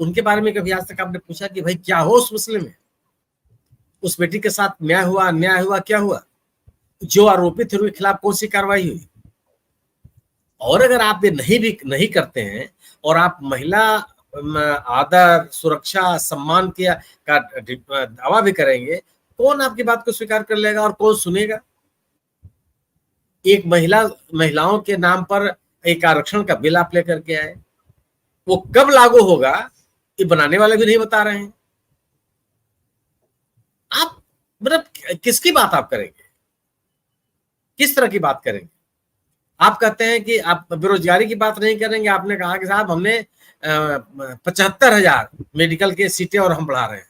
उनके बारे में कभी आज तक आपने पूछा कि भाई क्या हो उस मसले में? उस बेटी के साथ न्याय हुआ, अन्याय हुआ, क्या हुआ? जो आरोपी थे उनके खिलाफ कौन सी कार्रवाई हुई? और अगर आप ये नहीं करते हैं और आप महिला आदर, सुरक्षा, सम्मान का दावा भी करेंगे, कौन आपकी बात को स्वीकार कर लेगा और कौन सुनेगा? एक महिलाओं के नाम पर एक आरक्षण का बिल आप लेकर के आए, वो कब लागू होगा ये बनाने वाले भी नहीं बता रहे हैं। आप मतलब किसकी बात आप करेंगे? किस तरह की बात करेंगे? आप कहते हैं कि आप बेरोजगारी की बात नहीं करेंगे। आपने कहा कि साहब हमने 75,000 मेडिकल के सीटें और हम बढ़ा रहे हैं।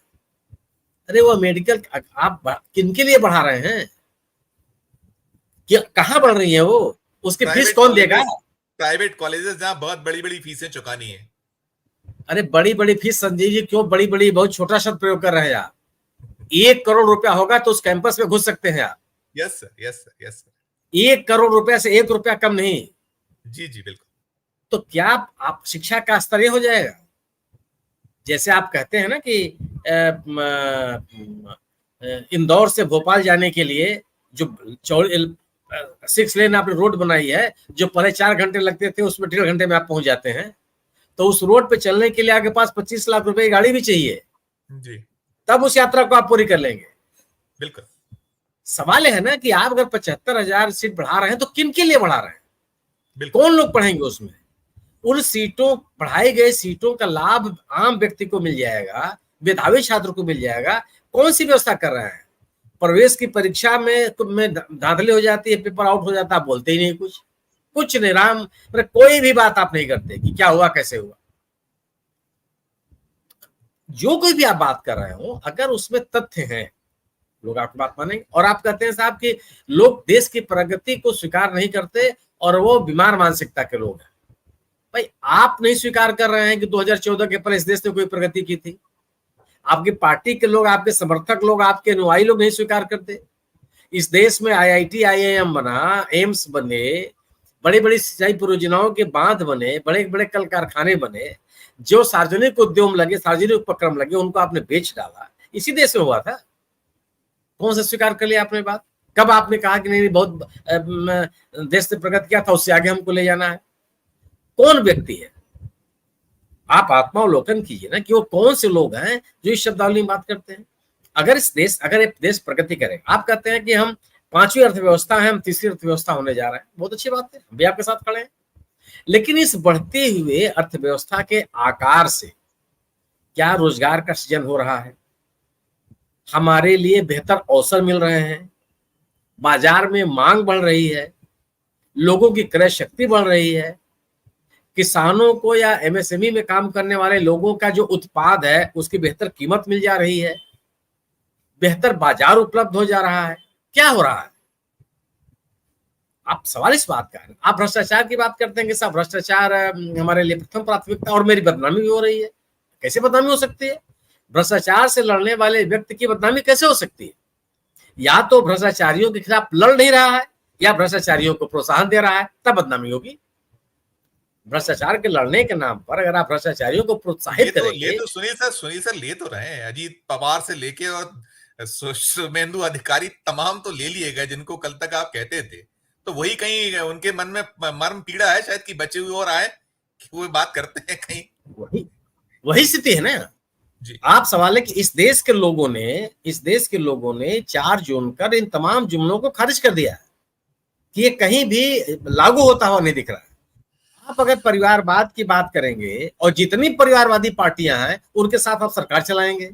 अरे वो मेडिकल आप किनके लिए बढ़ा रहे हैं? कहाँ बढ़ रही है वो? उसकी फीस कौन देगा? प्राइवेट कॉलेजेस जहाँ बहुत बड़ी बड़ी फीसें चुकानी है। अरे बड़ी बड़ी फीस संजय जी, क्यों बड़ी बड़ी? बहुत छोटा शब्द प्रयोग कर रहे हैं आप। 1 करोड़ रुपया होगा तो उस कैंपस में घुस सकते हैं आप। Yes sir, yes sir, yes sir. 1 crore रुपया से 1 रुपया कम नहीं। जी जी बिल्कुल। तो क्या आप शिक्षा का स्तर ये हो जाएगा? जैसे आप कहते हैं ना कि इंदौर से भोपाल जाने के लिए जो 6 लेन आपने रोड बनाई है, जो पहले 4 घंटे लगते थे उसमें 1.5 घंटे में आप पहुंच जाते हैं, तो उस रोड पे चलने के लिए आपके पास 25 लाख रुपए की गाड़ी भी चाहिए जी, तब उस यात्रा को आप पूरी कर लेंगे। बिल्कुल। सवाल है ना कि आप अगर 75,000 सीट बढ़ा रहे हैं तो किन के लिए बढ़ा रहे हैं? कौन लोग पढ़ेंगे उसमें? उन सीटों, बढ़ाई गई सीटों का लाभ आम व्यक्ति को मिल जाएगा, मेधावी छात्र को मिल जाएगा। कौन सी व्यवस्था कर रहे हैं? प्रवेश की परीक्षा में धांधली हो जाती है, पेपर आउट हो जाता है, आप बोलते ही नहीं कुछ नहीं। राम मतलब कोई भी बात आप नहीं करते कि क्या हुआ, कैसे हुआ। जो कोई भी आप बात कर रहे हो, अगर उसमें तथ्य हैं, लोग आपकी बात मानेंगे। और आप कहते हैं साहब कि लोग देश की प्रगति को स्वीकार नहीं करते और वो बीमार मानसिकता के लोग हैं। भाई आप नहीं स्वीकार कर रहे हैं कि 2014 के पहले इस देश ने कोई प्रगति की थी? आपकी पार्टी के लोग, आपके समर्थक लोग, आपके अनुयायी लोग नहीं स्वीकार करते? इस देश में IIT IIM बना, एम्स बने, बड़ी बड़ी सिंचाई परियोजनाओं के बांध बने, बड़े बड़े कल कारखाने बने, जो सार्वजनिक उद्यम लगे, सार्वजनिक उपक्रम लगे, उनको आपने बेच डाला। इसी देश में हुआ था। कौन सा स्वीकार कर लिया आपने बात? कब आपने कहा कि नहीं बहुत देश से प्रगति किया था, उससे आगे हमको ले जाना है? कौन व्यक्ति है? आप आत्मावलोकन कीजिए ना कि वो कौन से लोग हैं जो इस शब्दावली में बात करते हैं। अगर एक देश प्रगति करे, आप कहते हैं कि हम 5वीं अर्थव्यवस्था है, हम 3री अर्थव्यवस्था होने जा रहे हैं, बहुत अच्छी बात है, हम भी आपके साथ खड़े हैं। लेकिन इस बढ़ते हुए अर्थव्यवस्था के आकार से क्या रोजगार का सृजन हो रहा है? हमारे लिए बेहतर अवसर मिल रहे हैं? बाजार में मांग बढ़ रही है? लोगों की क्रय शक्ति बढ़ रही है? किसानों को या एमएसएमई में काम करने वाले लोगों का जो उत्पाद है उसकी बेहतर कीमत मिल जा रही है? बेहतर बाजार उपलब्ध हो जा रहा है? क्या हो रहा है? आप सवाल इस बात का है। आप भ्रष्टाचार की बात करते हैं कि साहब भ्रष्टाचार हमारे लिए प्रथम प्राथमिकता और मेरी बदनामी भी हो रही है। कैसे बदनामी हो सकती है? भ्रष्टाचार से लड़ने वाले व्यक्ति की बदनामी कैसे हो सकती है? या तो भ्रष्टाचारियों के खिलाफ लड़ नहीं रहा है या भ्रष्टाचारियों को प्रोत्साहन दे रहा है, तब बदनामी होगी। भ्रष्टाचार के लड़ने के नाम पर अगर आप भ्रष्टाचारियों को प्रोत्साहित करेंगे, सुनील सर ले तो रहे हैं, अजीत पवार से लेके और शुभेंदु अधिकारी तमाम तो ले लिए गए जिनको कल तक आप कहते थे। तो वही कहीं उनके मन में मर्म पीड़ा है शायद कि बचे हुए और आए कि वो बात करते हैं कहीं। वही स्थिति है ना जी। आप सवाल है कि इस देश के लोगों ने 4 जून कर इन तमाम जुमलों को खारिज कर दिया है कि ये कहीं भी लागू होता हुआ नहीं दिख रहा है। आप अगर परिवारवाद की बात करेंगे और जितनी परिवारवादी पार्टियां हैं उनके साथ आप सरकार चलाएंगे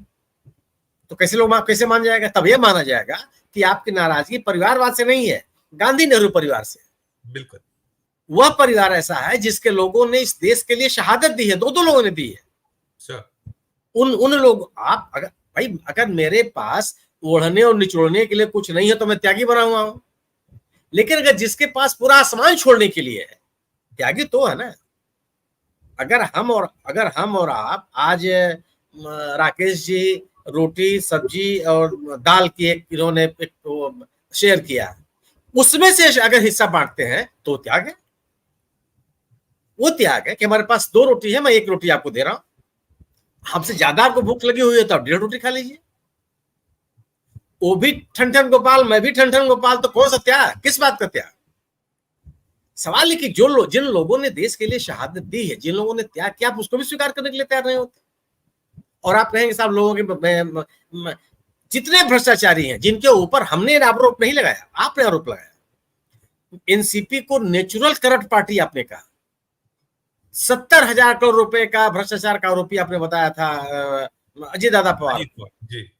तो कैसे मान जाएगा? तब यह माना जाएगा कि आपकी नाराजगी परिवारवाद से नहीं है, गांधी नेहरू परिवार से। बिल्कुल, वह परिवार ऐसा है जिसके लोगों ने इस देश के लिए शहादत दी है, 2 लोगों ने दी है। उन लोग आप अगर मेरे पास ओढ़ने और निचोड़ने के लिए कुछ नहीं है तो मैं त्यागी बना हुआ हूं, लेकिन अगर जिसके पास पूरा आसमान छोड़ने के लिए है, त्यागी तो है ना। अगर हम और आप आज राकेश जी रोटी सब्जी और दाल की इन्होंने शेयर किया, उसमें से अगर हिस्सा बांटते हैं तो त्याग है। वो त्याग है कि हमारे पास 2 रोटी है, मैं 1 रोटी आपको दे रहा हूं। हमसे ज्यादा आपको भूख लगी हुई है तो आप 1.5 रोटी खा लीजिए। वो भी ठन गोपाल, मैं भी ठन गोपाल, तो कौन सा त्याग? किस बात का त्याग? सवाल है कि जिन लोगों ने देश के लिए शहादत दी है, जिन लोगों ने त्याग किया, आप उसको भी स्वीकार करने के लिए तैयार नहीं होते। और आप कहेंगे साहब लोगों के जितने भ्रष्टाचारी हैं जिनके ऊपर हमने आरोप नहीं लगाया, आपने आरोप लगाया। एनसीपी को नेचुरल करप्ट पार्टी आपने कहा, 70,000 करोड़ रुपए का भ्रष्टाचार का आरोपी आपने बताया था अजय दादा पवार जी।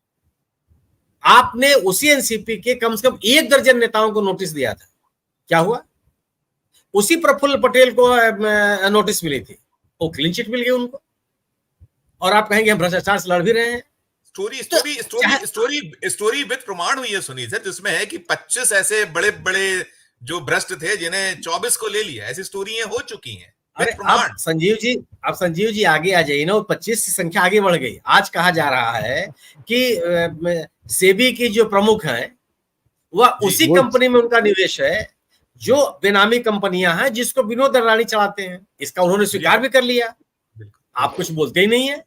आपने उसी एनसीपी के कम से कम 1 दर्जन नेताओं को नोटिस दिया था। क्या हुआ? उसी प्रफुल्ल पटेल को नोटिस मिली थी, वो क्लीन चिट मिल गई उनको। और आप कहेंगे हम भ्रष्टाचार से लड़ भी रहे हैं। स्टोरी विद प्रमाण हुई है सुनील सर, जिसमें है कि 25 ऐसे बड़े बड़े जो भ्रष्ट थे जिन्हें 24 को ले लिया, ऐसी स्टोरियां हो चुकी हैं। अरे आप संजीव जी आगे आ जाइए ना, 25 की संख्या आगे बढ़ गई। आज कहा जा रहा है कि सेबी की जो प्रमुख हैं वह उसी कंपनी में उनका निवेश है जो बेनामी कंपनियां हैं जिसको विनोद अडवाणी चलाते हैं। इसका उन्होंने स्वीकार भी कर लिया। आप कुछ बोलते ही नहीं है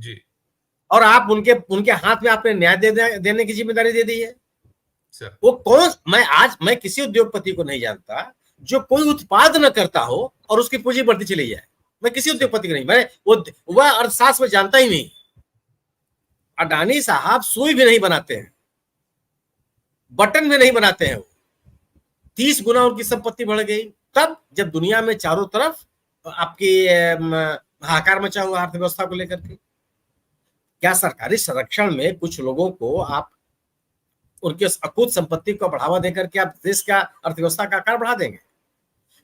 जी। और आप उनके हाथ में आपने न्याय देने की जिम्मेदारी दे दी है। वो कौन? मैं किसी उद्योगपति को नहीं जानता जो कोई उत्पाद न करता हो और उसकी पूंजी बढ़ती चली जाए। मैं किसी उद्योगपति को नहीं, मैं वह अर्थशास्त्र में जानता ही नहीं। अडानी साहब सुई भी नहीं बनाते हैं, बटन भी नहीं बनाते हैं। 30 गुना उनकी संपत्ति बढ़ गई तब जब दुनिया में चारों तरफ आपकी हाहाकार मचा हुआ अर्थव्यवस्था को लेकर के। क्या सरकारी संरक्षण में कुछ लोगों को आप उनकी अकूत संपत्ति को बढ़ावा देकर के आप देश का अर्थव्यवस्था का आकार बढ़ा देंगे?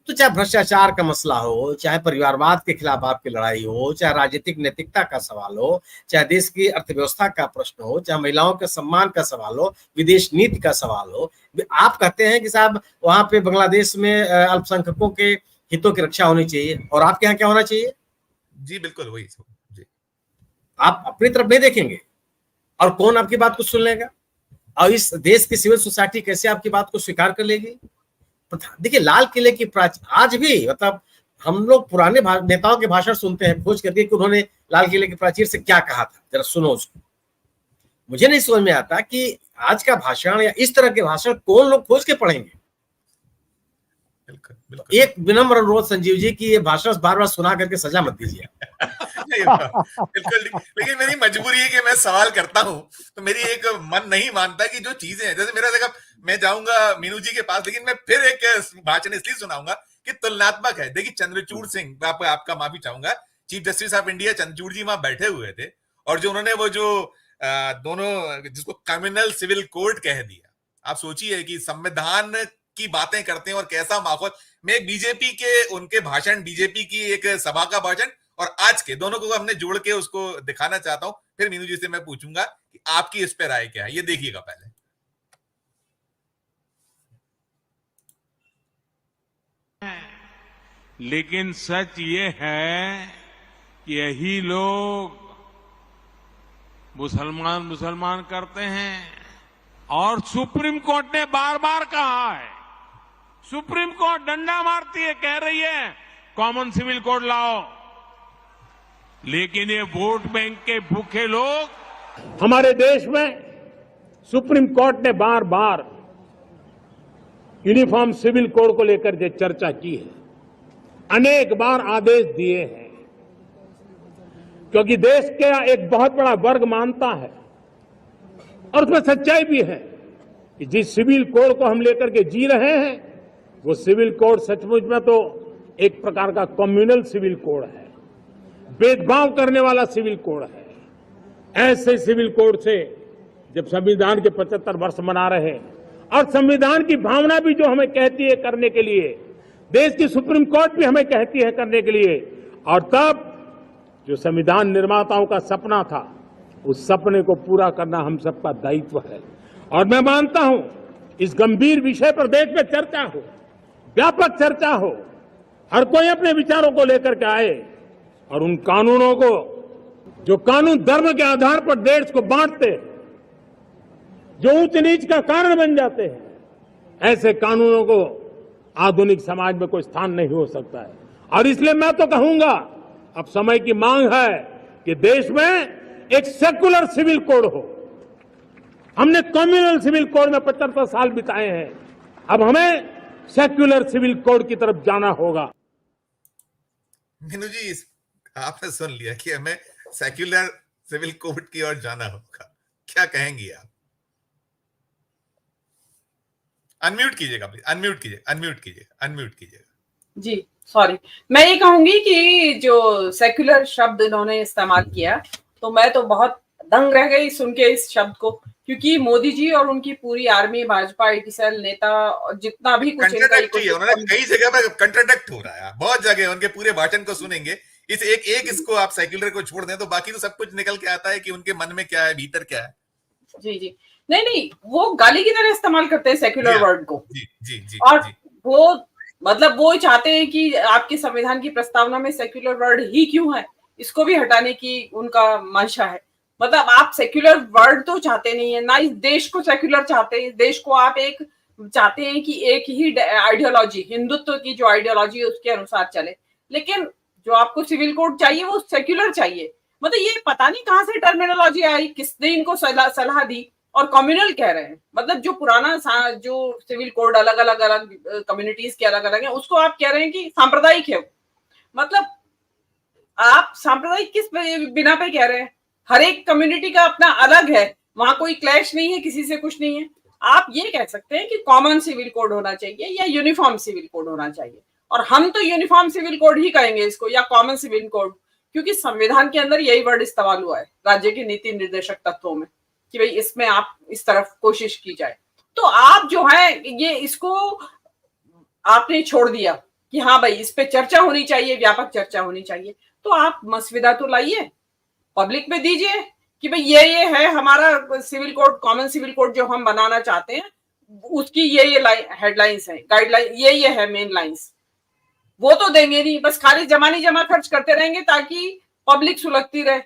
तो चाहे भ्रष्टाचार का मसला हो, चाहे परिवारवाद के खिलाफ आपकी लड़ाई हो, चाहे राजनीतिक नैतिकता का सवाल हो, चाहे देश की अर्थव्यवस्था का प्रश्न हो, चाहे महिलाओं के सम्मान का सवाल हो, विदेश नीति का सवाल हो, आप कहते हैं कि साहब वहां पे बांग्लादेश में अल्पसंख्यकों के हितों की रक्षा होनी चाहिए और आपके यहाँ क्या होना चाहिए? जी बिल्कुल वही जी। आप अपनी तरफ नहीं देखेंगे और कौन आपकी बात को सुन लेगा? और इस देश की सिविल सोसाइटी कैसे आपकी बात को स्वीकार कर लेगी? देखिए लाल किले की आज भी मतलब हम लोग पुराने नेताओं के भाषण सुनते हैं खोज करके कि उन्होंने लाल किले के प्राचीर से क्या कहा था, जरा सुनो उसको। मुझे नहीं समझ में आता कि आज का भाषण या इस तरह के भाषण कौन लोग खोज के पढ़ेंगे। बिल्कुल, बिल्कुल। एक विनम्र अनुरोध संजीव जी की ये भाषण बार बार सुना करके सजा मत दीजिए। बिल्कुल, लेकिन मेरी मजबूरी है कि मैं सवाल करता हूं, तो मेरी एक मन नहीं मानता कि जो चीजें हैं, जैसे मेरा देखा, मैं जाऊंगा मीनू जी के पास, लेकिन मैं फिर एक भाषण इसलिए सुनाऊंगा कि तुलनात्मक है। देखिए, चंद्रचूड़ सिंह, आपका माफी चाहूंगा, chief justice of India Chandrachud ji वहां बैठे हुए थे, और जो उन्होंने वो जो दोनों, जिसको कम्युनल सिविल कोड कह दिया, आप सोचिए कि संविधान की बातें करते हैं और कैसा माहौल। मैं एक बीजेपी के उनके भाषण, बीजेपी की एक सभा का भाषण और आज के दोनों को हमने जोड़ के उसको दिखाना चाहता हूं, फिर मीनू जी से मैं पूछूंगा कि आपकी इस पे राय क्या है। ये देखिएगा पहले। लेकिन सच ये है कि यही लोग मुसलमान करते हैं, और सुप्रीम कोर्ट ने बार बार कहा है, सुप्रीम कोर्ट डंडा मारती है, कह रही है कॉमन सिविल कोड लाओ, लेकिन ये वोट बैंक के भूखे लोग। हमारे देश में सुप्रीम कोर्ट ने बार बार यूनिफॉर्म सिविल कोड को लेकर जो चर्चा की है, अनेक बार आदेश दिए हैं, क्योंकि देश का एक बहुत बड़ा वर्ग मानता है, और उसमें सच्चाई भी है, कि जिस सिविल कोड को हम लेकर के जी रहे हैं, वो सिविल कोड सचमुच में तो एक प्रकार का कम्युनल सिविल कोड है, भेदभाव करने वाला सिविल कोड है। ऐसे सिविल कोड से जब संविधान के 75 वर्ष मना रहे हैं, और संविधान की भावना भी जो हमें कहती है करने के लिए, देश की सुप्रीम कोर्ट भी हमें कहती है करने के लिए, और तब जो संविधान निर्माताओं का सपना था, उस सपने को पूरा करना हम सबका दायित्व है। और मैं मानता हूं, इस गंभीर विषय पर देश में चर्चा हो, व्यापक चर्चा हो, हर कोई अपने विचारों को लेकर के आए, और उन कानूनों को, जो कानून धर्म के आधार पर देश को बांटते, जो ऊंच नीच का कारण बन जाते हैं, ऐसे कानूनों को आधुनिक समाज में कोई स्थान नहीं हो सकता है। और इसलिए मैं तो कहूंगा, अब समय की मांग है कि देश में एक सेकुलर सिविल कोड हो। हमने कम्युनल सिविल कोड में 75 साल बिताए हैं, अब हमें सेक्युलर सिविल कोड की तरफ जाना होगा। मीनू जी, आपने सुन लिया कि हमें सेक्युलर सिविल कोड की ओर जाना होगा, क्या कहेंगी आप? अनम्यूट कीजिएगा प्लीज, अनम्यूट कीजिएगा। जी सॉरी, मैं ये कहूंगी कि जो सेक्युलर शब्द इन्होंने इस्तेमाल किया, तो मैं तो बहुत दंग रह गई सुन के इस शब्द को, क्योंकि मोदी जी और उनकी पूरी आर्मी, भाजपा, 80 सेल नेता, जितना भी कुछ उन्होंने कई जगह पर कंट्राडिक्ट हो रहा है, बहुत जगह उनके पूरे भाषण को सुनेंगे, इस एक इसको आप सेक्युलर को छोड़ दें तो बाकी तो सब कुछ निकल के आता है कि उनके मन में क्या है, भीतर क्या है। जी नहीं, वो गाली की तरह इस्तेमाल करते हैं सेक्युलर वर्ड को। जी और वो मतलब वो चाहते हैं कि आपके संविधान की प्रस्तावना में सेक्युलर वर्ड ही क्यों है, इसको भी हटाने की उनका मंशा है। मतलब आप सेक्युलर वर्ड तो चाहते नहीं है ना, इस देश को सेक्युलर चाहते हैं, देश को आप एक चाहते हैं कि एक ही आइडियोलॉजी, हिंदुत्व की जो आइडियोलॉजी है उसके अनुसार चले, लेकिन जो आपको सिविल कोड चाहिए वो सेक्युलर चाहिए। मतलब ये पता नहीं कहां से टर्मिनोलॉजी आई, किसने इनको सलाह दी, और कम्युनल कह रहे हैं। मतलब जो पुराना जो सिविल कोड अलग अलग कम्युनिटीज के अलग अलग है, उसको आप कह रहे हैं कि सांप्रदायिक है। मतलब आप सांप्रदायिक किस बिना पे कह रहे हैं? हर एक कम्युनिटी का अपना अलग है, वहां कोई क्लैश नहीं है, किसी से कुछ नहीं है। आप ये कह सकते हैं कि कॉमन सिविल कोड होना चाहिए या यूनिफॉर्म सिविल कोड होना चाहिए, और हम तो यूनिफॉर्म सिविल कोड ही कहेंगे इसको, या कॉमन सिविल कोड, क्योंकि संविधान के अंदर यही वर्ड इस्तेमाल हुआ है राज्य के नीति निर्देशक तत्वों में, कि भाई इसमें आप इस तरफ कोशिश की जाए। तो आप जो है ये इसको आपने छोड़ दिया कि हाँ भाई इस पे चर्चा होनी चाहिए, व्यापक चर्चा होनी चाहिए, तो आप मसविदा तो लाइए, पब्लिक में दीजिए कि भाई ये है हमारा civil code, common civil code जो हम बनाना चाहते हैं, उसकी ये हेडलाइंस है, गाइडलाइन ये है मेन लाइंस। वो तो देंगे नहीं, बस खाली जमा खर्च करते रहेंगे ताकि पब्लिक सुलगती रहे,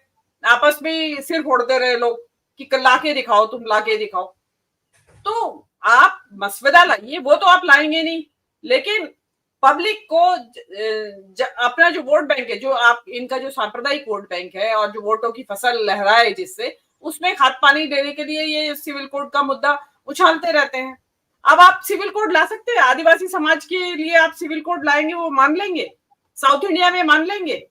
आपस में सिर फोड़ते रहे लोग कि लाके दिखाओ, तुम लाके दिखाओ। तो आप मसवदा लाइए, वो तो आप लाएंगे नहीं, लेकिन पब्लिक को अपना जो वोट बैंक है, जो आप इनका जो सांप्रदायिक वोट बैंक है और जो वोटों की फसल लहराए जिससे, उसमें खाद पानी देने के लिए ये सिविल कोड का मुद्दा उछालते रहते हैं। अब आप सिविल कोड ला सकते हैं, आदिवासी समाज के लिए आप सिविल कोड लाएंगे, वो मान लेंगे? साउथ इंडिया में मान लेंगे,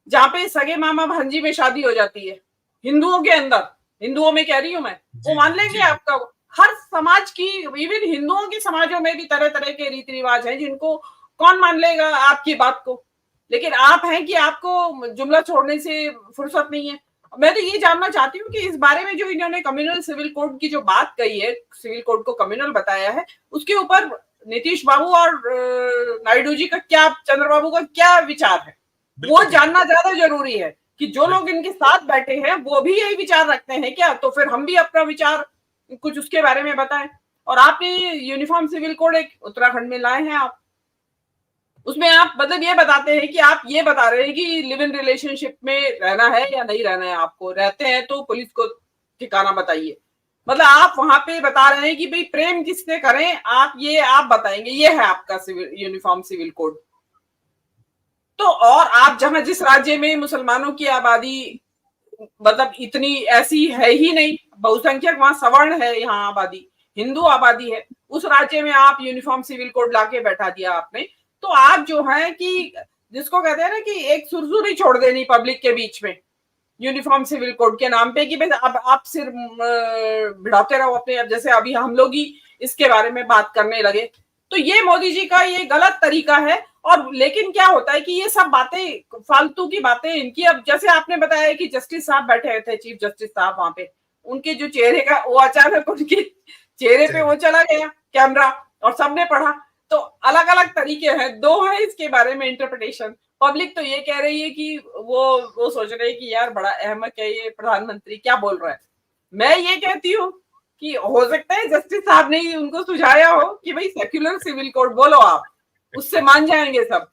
जहां पे सगे मामा भांजी में शादी हो जाती है हिंदुओं के अंदर, हिंदुओं में कह रही हूं मैं, वो मान लेंगे आपका? हर समाज की, इवन हिंदुओं के समाजों में भी तरह तरह के रीति रिवाज हैं जिनको कौन मान लेगा आपकी बात को। लेकिन आप हैं कि आपको जुमला छोड़ने से फुर्सत नहीं है। मैं तो ये जानना चाहती हूँ कि इस बारे में जो इन्होंने कम्युनल सिविल कोड की जो बात कही है, सिविल कोड को कम्युनल बताया है, उसके ऊपर नीतीश बाबू और नायडू जी का क्या, चंद्रबाबू का क्या विचार है, वो जानना ज्यादा जरूरी है कि जो लोग इनके साथ बैठे हैं वो भी यही विचार रखते हैं क्या, तो फिर हम भी अपना विचार कुछ उसके बारे में बताएं। और आपने यूनिफॉर्म सिविल कोड एक उत्तराखंड में लाए हैं आप, उसमें आप मतलब ये बताते हैं कि आप ये बता रहे हैं कि लिव इन रिलेशनशिप में रहना है या नहीं रहना है, आपको रहते हैं तो पुलिस को ठिकाना बताइए। मतलब आप वहां पे बता रहे हैं कि भाई प्रेम किससे करें, आप बताएंगे, ये है आपका यूनिफॉर्म सिविल कोड। तो और आप जहां जिस राज्य में मुसलमानों की आबादी मतलब इतनी ऐसी है ही नहीं, बहुसंख्यक वहां सवर्ण है, यहाँ आबादी हिंदू आबादी है, उस राज्य में आप यूनिफॉर्म सिविल कोड लाके बैठा दिया आपने। तो आप जो है कि जिसको कहते हैं ना कि एक सुरसुरी छोड़ देनी पब्लिक के बीच में यूनिफॉर्म सिविल कोड के नाम पे कि भाई अब आप सिर भिड़ाते रहो अपने, अब जैसे अभी हम लोग ही इसके बारे में बात करने लगे। तो ये मोदी जी का ये गलत तरीका है। और लेकिन क्या होता है कि ये सब बातें फालतू की बातें इनकी, अब जैसे आपने बताया कि जस्टिस साहब बैठे थे, चीफ जस्टिस साहब वहां पे, उनके जो चेहरे का वो अचानक उनके चेहरे पे वो चला गया कैमरा और सबने पढ़ा। तो अलग अलग तरीके हैं, दो है इसके बारे में इंटरप्रिटेशन। पब्लिक तो ये कह रही है कि वो सोच रहे हैं कि यार बड़ा अहमक है ये प्रधानमंत्री, क्या बोल रहा है। मैं ये कहती हूँ कि हो सकता है जस्टिस साहब ने उनको सुझाया हो कि भाई सेक्युलर सिविल कोड बोलो आप, उससे मान जाएंगे सब।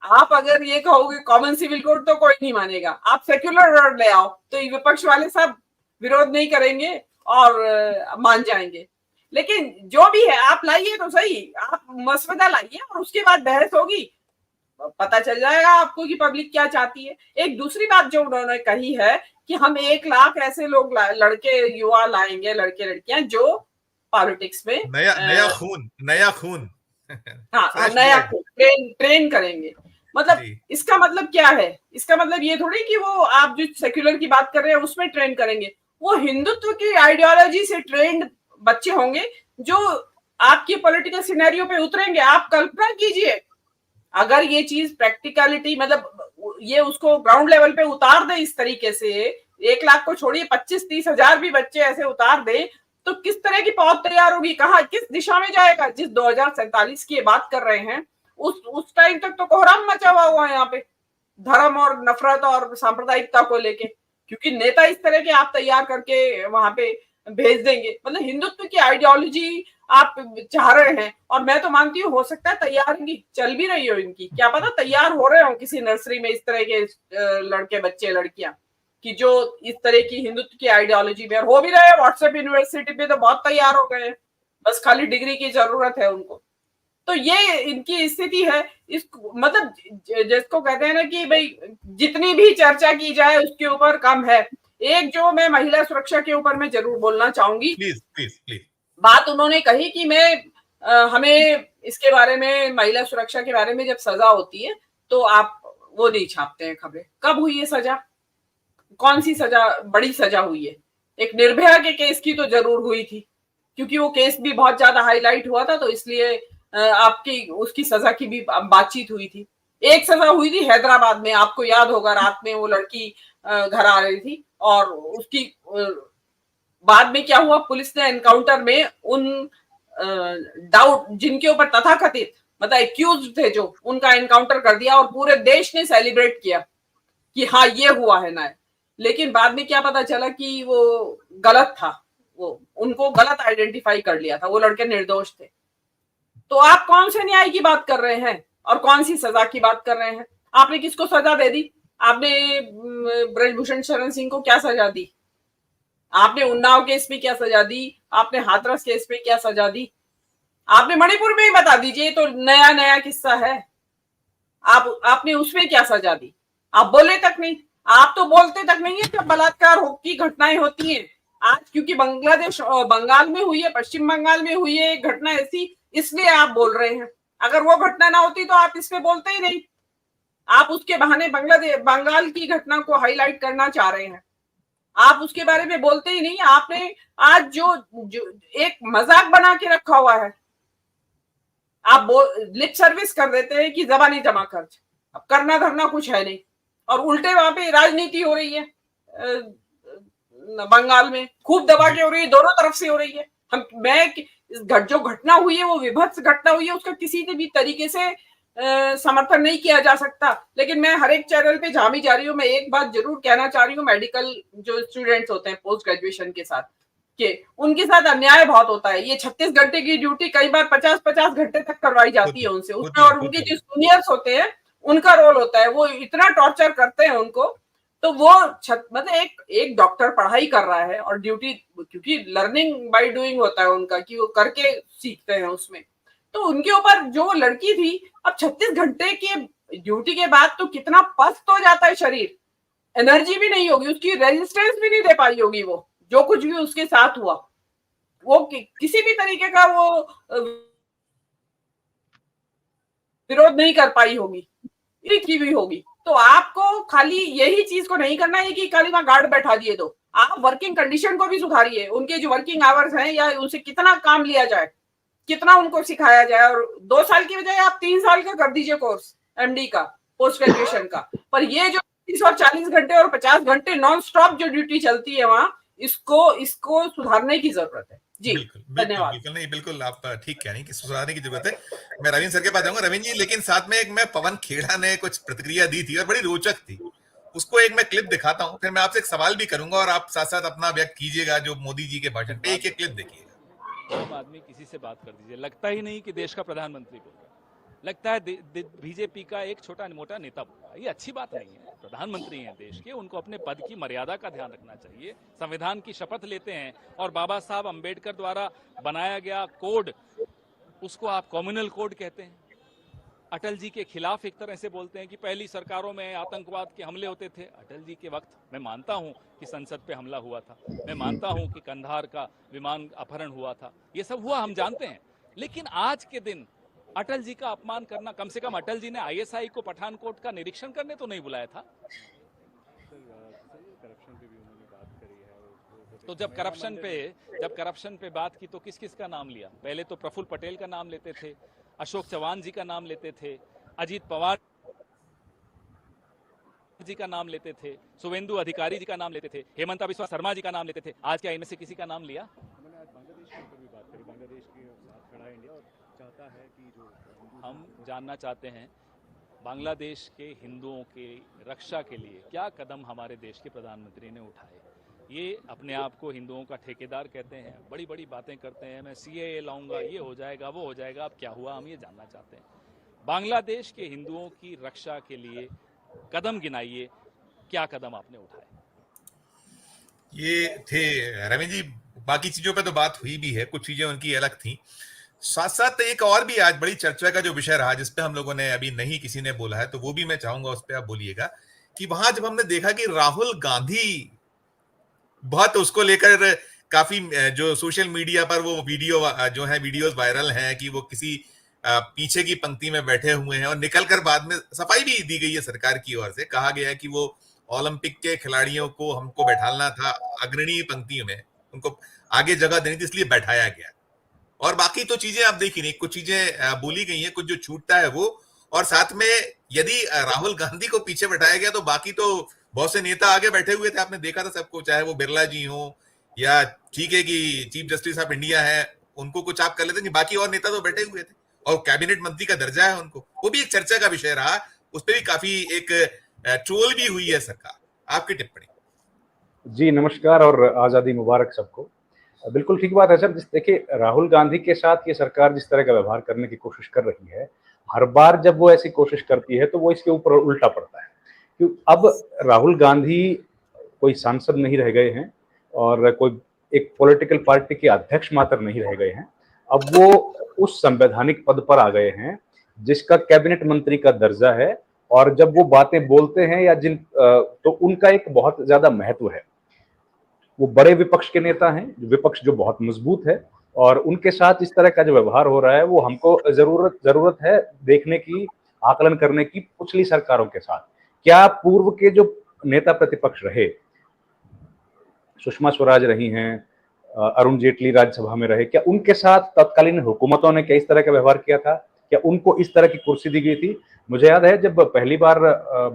आप अगर ये कहोगे कॉमन सिविल कोड तो कोई नहीं मानेगा, आप सेक्युलर वर्ड ले आओ तो विपक्ष वाले सब विरोध नहीं करेंगे और मान जाएंगे। लेकिन जो भी है आप लाइए तो सही, आप मसवदा लाइए और उसके बाद बहस होगी, पता चल जाएगा आपको कि पब्लिक क्या चाहती है। एक दूसरी बात जो उन्होंने कही है कि हम 1 लाख ऐसे लोग लड़के युवा लाएंगे, लड़के लड़कियां जो पॉलिटिक्स में नया खून हाँ नया ट्रेन करेंगे। मतलब इसका मतलब क्या है, इसका मतलब ये थोड़ी कि वो आप जो सेक्युलर की बात कर रहे हैं उसमें ट्रेन करेंगे, वो हिंदुत्व की आइडियोलॉजी से ट्रेंड बच्चे होंगे जो आपकी पॉलिटिकल सिनेरियो पे उतरेंगे। आप कल्पना कीजिए अगर ये चीज प्रैक्टिकलिटी मतलब ये उसको ग्राउंड लेवल पे उतार दे इस तरीके से, 1 लाख को छोड़िए 25-30 हजार भी बच्चे ऐसे उतार दे तो किस तरह की पौध तैयार होगी, कहाँ किस दिशा में जाएगा। जिस 2047 की बात कर रहे हैं उस टाइम तक तो कोहराम मचा हुआ है यहाँ पे धर्म और नफरत और सांप्रदायिकता को लेके, क्योंकि नेता इस तरह के आप तैयार करके वहां पे भेज देंगे। मतलब हिंदुत्व की आइडियोलॉजी आप चाह रहे हैं और मैं तो मानती हूँ हो सकता है तैयारी चल भी रही हो इनकी, क्या पता तैयार हो रहे हो किसी नर्सरी में इस तरह के लड़के बच्चे लड़कियां कि जो इस तरह की हिंदुत्व की आइडियोलॉजी में हो भी रहे हैं। व्हाट्सएप यूनिवर्सिटी पे तो बहुत तैयार हो गए हैं, बस खाली डिग्री की जरूरत है उनको। तो ये इनकी स्थिति है। इस मतलब जिसको कहते हैं ना कि भाई जितनी भी चर्चा की जाए उसके ऊपर कम है। एक जो मैं महिला सुरक्षा के ऊपर मैं जरूर बोलना चाहूंगी, प्लीज बात उन्होंने कही कि हमें इसके बारे में महिला सुरक्षा के बारे में जब सजा होती है तो आप वो नहीं छापते हैं खबरें। कब हुई है सजा, कौन सी सजा, बड़ी सजा हुई है? एक निर्भया के केस की तो जरूर हुई थी क्योंकि वो केस भी बहुत ज्यादा हाईलाइट हुआ था, तो इसलिए आपकी उसकी सजा की भी बातचीत हुई थी। एक सजा हुई थी हैदराबाद में, आपको याद होगा, रात में वो लड़की घर आ रही थी और उसकी बाद में क्या हुआ, पुलिस ने एनकाउंटर में उन डाउट जिनके ऊपर तथाकथित मतलब एक्यूज थे जो, उनका एनकाउंटर कर दिया और पूरे देश ने सेलिब्रेट किया कि हाँ ये हुआ है ना। लेकिन बाद में क्या पता चला कि वो गलत था, वो उनको गलत आइडेंटिफाई कर लिया था, वो लड़के निर्दोष थे। तो आप कौन से न्याय की बात कर रहे हैं और कौन सी सजा की बात कर रहे हैं? आपने किसको सजा दे दी? आपने ब्रजभूषण शरण सिंह को क्या सजा दी? आपने उन्नाव केस में क्या सजा दी? आपने हाथरस केस में क्या सजा दी? आपने मणिपुर में ही बता दीजिए, तो नया नया किस्सा है। आपने उसमें क्या सजा दी? आप बोले तक नहीं, आप तो बोलते तक नहीं है जब बलात्कार की घटनाएं होती हैं। आज क्योंकि बंगाल में हुई है, पश्चिम बंगाल में हुई है एक घटना ऐसी, इसलिए आप बोल रहे हैं। अगर वो घटना ना होती तो आप इस पे बोलते ही नहीं। आप उसके बहाने बंगाल की घटना को हाईलाइट करना चाह रहे हैं, आप उसके बारे में बोलते ही नहीं। आपने आज जो एक मजाक बना के रखा हुआ है, आप लिप सर्विस कर देते हैं कि जबानी जमा खर्च, अब करना धरना कुछ है नहीं, और उल्टे वहां पे राजनीति हो रही है। बंगाल में खूब दबा के हो रही है, दोनों तरफ से हो रही है। जो घटना हुई है वो विभत्स घटना हुई है, उसका किसी भी तरीके से समर्थन नहीं किया जा सकता। लेकिन मैं हर एक चैनल पे जहां भी जा रही हूँ, मैं एक बात जरूर कहना चाह रही हूँ, मेडिकल जो स्टूडेंट्स होते हैं पोस्ट ग्रेजुएशन के साथ, के उनके साथ अन्याय बहुत होता है। ये 36 घंटे की ड्यूटी कई बार 50-50 घंटे तक करवाई जाती है उनसे, उसमें और उनके जो सीनियर्स होते हैं उनका रोल होता है, वो इतना टॉर्चर करते हैं उनको। तो वो मतलब एक डॉक्टर पढ़ाई कर रहा है और ड्यूटी, क्योंकि लर्निंग बाय डूइंग होता है उनका, कि वो करके सीखते हैं उसमें। तो उनके ऊपर जो लड़की थी, अब 36 घंटे के ड्यूटी के बाद तो कितना पस्त हो जाता है शरीर, एनर्जी भी नहीं होगी, उसकी रेजिस्टेंस भी नहीं दे पाई होगी, वो जो कुछ भी उसके साथ हुआ, वो किसी भी तरीके का वो विरोध नहीं कर पाई होगी, की भी होगी। तो आपको खाली यही चीज को नहीं करना है कि खाली वहां गार्ड बैठा दिए दो, आप वर्किंग कंडीशन को भी सुधारिए। उनके जो वर्किंग आवर्स हैं, या उनसे कितना काम लिया जाए, कितना उनको सिखाया जाए, और 2 साल की बजाय आप 3 साल का कर दीजिए कोर्स एमडी का, पोस्ट ग्रेजुएशन का। पर ये जो 30 और 40 घंटे और 50 घंटे नॉन स्टॉप जो ड्यूटी चलती है वहां, इसको सुधारने की जरूरत है। जी धन्यवाद। बिल्कुल नहीं, बिल्कुल आप ठीक कह रही हैं कि सुधारने की जरूरत है। मैं रविंद्र सर के पास जाऊंगा। रविंद्र जी, लेकिन साथ में एक मैं पवन खेड़ा ने कुछ प्रतिक्रिया दी थी और बड़ी रोचक थी, उसको एक मैं क्लिप दिखाता हूं, फिर मैं आपसे एक सवाल भी करूंगा और आप साथ साथ अपना व्यक्त कीजिएगा जो मोदी जी के भाषण पे। एक क्लिप देखिएगा। आम आदमी किसी से बात कर दीजिए, लगता ही नहीं कि देश का प्रधानमंत्री बोल रहा है, लगता है बीजेपी का एक छोटा मोटा नेता बोल रहा है। ये अच्छी बात नहीं है। प्रधानमंत्री हैं देश के, उनको अपने पद की मर्यादा का ध्यान रखना चाहिए। संविधान की शपथ लेते हैं और बाबा साहब अंबेडकर द्वारा बनाया गया कोड, उसको आप कम्युनल कोड कहते हैं। अटल जी के खिलाफ एक तरह से बोलते हैं कि पहली सरकारों में आतंकवाद के हमले होते थे। अटल जी के वक्त मैं मानता हूं कि संसद पे हमला हुआ था, मैं मानता हूं कि कंधार का विमान अपहरण हुआ था, ये सब हुआ, हम जानते हैं। लेकिन आज के दिन अटल जी का अपमान करना, कम से कम अटल जी ने आईएसआई को पठानकोट का निरीक्षण करने तो नहीं बुलाया था। तो जब करप्शन पे बात की तो किस किस का नाम लिया? पहले तो प्रफुल्ल पटेल का नाम लेते थे, अशोक चौहान जी का नाम लेते थे, अजीत पवार जी का नाम लेते थे, शुभेंदु अधिकारी जी का नाम लेते थे, हेमंता बिस्वा शर्मा जी का नाम लेते थे। आज क्या इनमें से किसी का नाम लिया? मैंने आज बांग्लादेश के ऊपर भी बात करी। बांग्लादेश के साथ खड़ा है इंडिया और चाहता है कि जो हम जानना चाहते हैं बांग्लादेश के हिंदुओं के रक्षा के लिए क्या कदम हमारे देश के प्रधानमंत्री ने उठाए। ये अपने आप को हिंदुओं का ठेकेदार कहते हैं, बड़ी बड़ी बातें करते हैं, मैं सीएए लाऊंगा, ये हो जाएगा, वो हो जाएगा। अब क्या हुआ, हम ये जानना चाहते हैं। बांग्लादेश के हिंदुओं की रक्षा के लिए कदम गिनाइए, क्या कदम आपने उठाए? ये थे रविंद्र जी। बाकी चीजों पे तो बात हुई भी है, कुछ चीजें उनकी अलग थी। साथ साथ एक और भी आज बड़ी चर्चा का जो विषय रहा, जिसपे हम लोगों ने अभी नहीं किसी ने बोला है, तो वो भी मैं चाहूंगा उस पर आप बोलिएगा। कि वहां जब हमने देखा कि राहुल गांधी बहुत उसको लेकर काफी जो सोशल मीडिया पर वो वीडियो जो है वीडियोस वायरल हैं कि वो किसी पीछे की पंक्ति में बैठे हुए हैं, और निकलकर बाद में सफाई भी दी गई है सरकार की ओर से, कहा गया है कि वो ओलंपिक के खिलाड़ियों को हमको बैठाना था अग्रणी पंक्तियों में, उनको आगे जगह देनी थी, इसलिए बैठाया गया। और बाकी तो चीजें आप देखी नहीं, कुछ चीजें बोली गई हैं, कुछ जो छूटता है वो। और साथ में यदि राहुल गांधी को पीछे बैठाया गया तो बाकी तो बहुत से नेता आगे बैठे हुए थे, आपने देखा था सबको, चाहे वो बिरला जी हो या ठीक है कि चीफ जस्टिस ऑफ इंडिया है, उनको कुछ आप कर लेते नहीं, बाकी और नेता तो बैठे हुए थे और कैबिनेट मंत्री का दर्जा है उनको। वो भी एक चर्चा का विषय रहा, उस पर भी काफी एक ट्रोल भी हुई है सरकार। आपकी टिप्पणी? जी नमस्कार और आज़ादी मुबारक सबको। बिल्कुल ठीक बात है सर। देखिए, राहुल गांधी के साथ ये सरकार जिस तरह का व्यवहार करने की कोशिश कर रही है, हर बार जब वो ऐसी कोशिश करती है तो वो इसके ऊपर उल्टा पड़ता है। क्यों? अब राहुल गांधी कोई सांसद नहीं रह गए हैं और कोई एक पॉलिटिकल पार्टी के अध्यक्ष मात्र नहीं रह गए हैं। अब वो उस संवैधानिक पद पर आ गए हैं जिसका कैबिनेट मंत्री का दर्जा है, और जब वो बातें बोलते हैं या तो उनका एक बहुत ज्यादा महत्व है। वो बड़े विपक्ष के नेता हैं, विपक्ष जो बहुत मजबूत है, और उनके साथ इस तरह का जो व्यवहार हो रहा है वो हमको जरूरत है देखने की, आकलन करने की पिछली सरकारों के साथ। क्या पूर्व के जो नेता प्रतिपक्ष रहे, सुषमा स्वराज रही हैं, अरुण जेटली राज्यसभा में रहे, क्या उनके साथ तत्कालीन हुकूमतों ने क्या इस तरह का व्यवहार किया था? क्या उनको इस तरह की कुर्सी दी गई थी? मुझे याद है जब पहली बार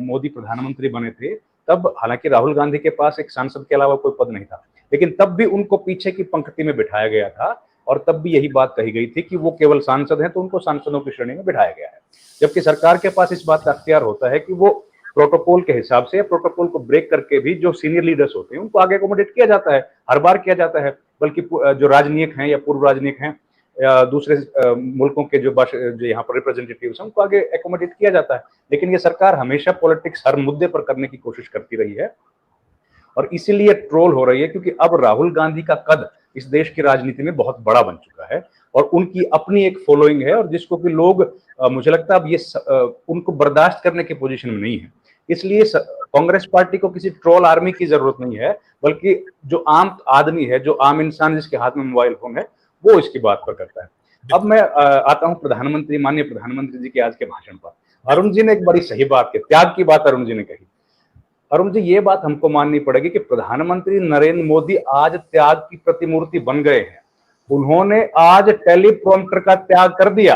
मोदी प्रधानमंत्री बने थे, तब हालांकि राहुल गांधी के पास एक सांसद के अलावा कोई पद नहीं था, लेकिन तब भी उनको पीछे की पंक्ति में बिठाया गया था, और तब भी यही बात कही गई थी कि वो केवल सांसद हैं तो उनको सांसदों की श्रेणी में बिठाया गया है। जबकि सरकार के पास इस बात का अख्तियार होता है कि वो प्रोटोकॉल के हिसाब से, प्रोटोकॉल को ब्रेक करके भी जो सीनियर लीडर्स होते हैं उनको आगे अकोमोडेट किया जाता है, हर बार किया जाता है। बल्कि जो राजनयिक हैं या पूर्व राजनयिक हैं या दूसरे मुल्कों के जो यहाँ पर रिप्रेजेंटेटिव्स हैं उनको आगे अकोमोडेट किया जाता है। लेकिन ये सरकार हमेशा पॉलिटिक्स हर मुद्दे पर करने की कोशिश करती रही है, और इसीलिए ट्रोल हो रही है, क्योंकि अब राहुल गांधी का कद इस देश की राजनीति में बहुत बड़ा बन चुका है, और उनकी अपनी एक फॉलोइंग है, और जिसको कि लोग मुझे लगता है अब ये उनको बर्दाश्त करने की पोजीशन में नहीं है। इसलिए कांग्रेस पार्टी को किसी ट्रोल आर्मी की जरूरत नहीं है, बल्कि जो आम आदमी है, जो आम इंसान जिसके हाथ में मोबाइल फोन है, वो इसकी बात पर करता है। अब मैं आता हूं माननीय प्रधानमंत्री जी के आज के भाषण पर। अरुण जी ने एक बड़ी सही बात की, त्याग की बात अरुण जी ने कही। अरुण जी, ये बात हमको माननी पड़ेगी कि प्रधानमंत्री नरेंद्र मोदी आज त्याग की प्रतिमूर्ति बन गए हैं। उन्होंने आज टेलीप्रॉम्प्टर का त्याग कर दिया।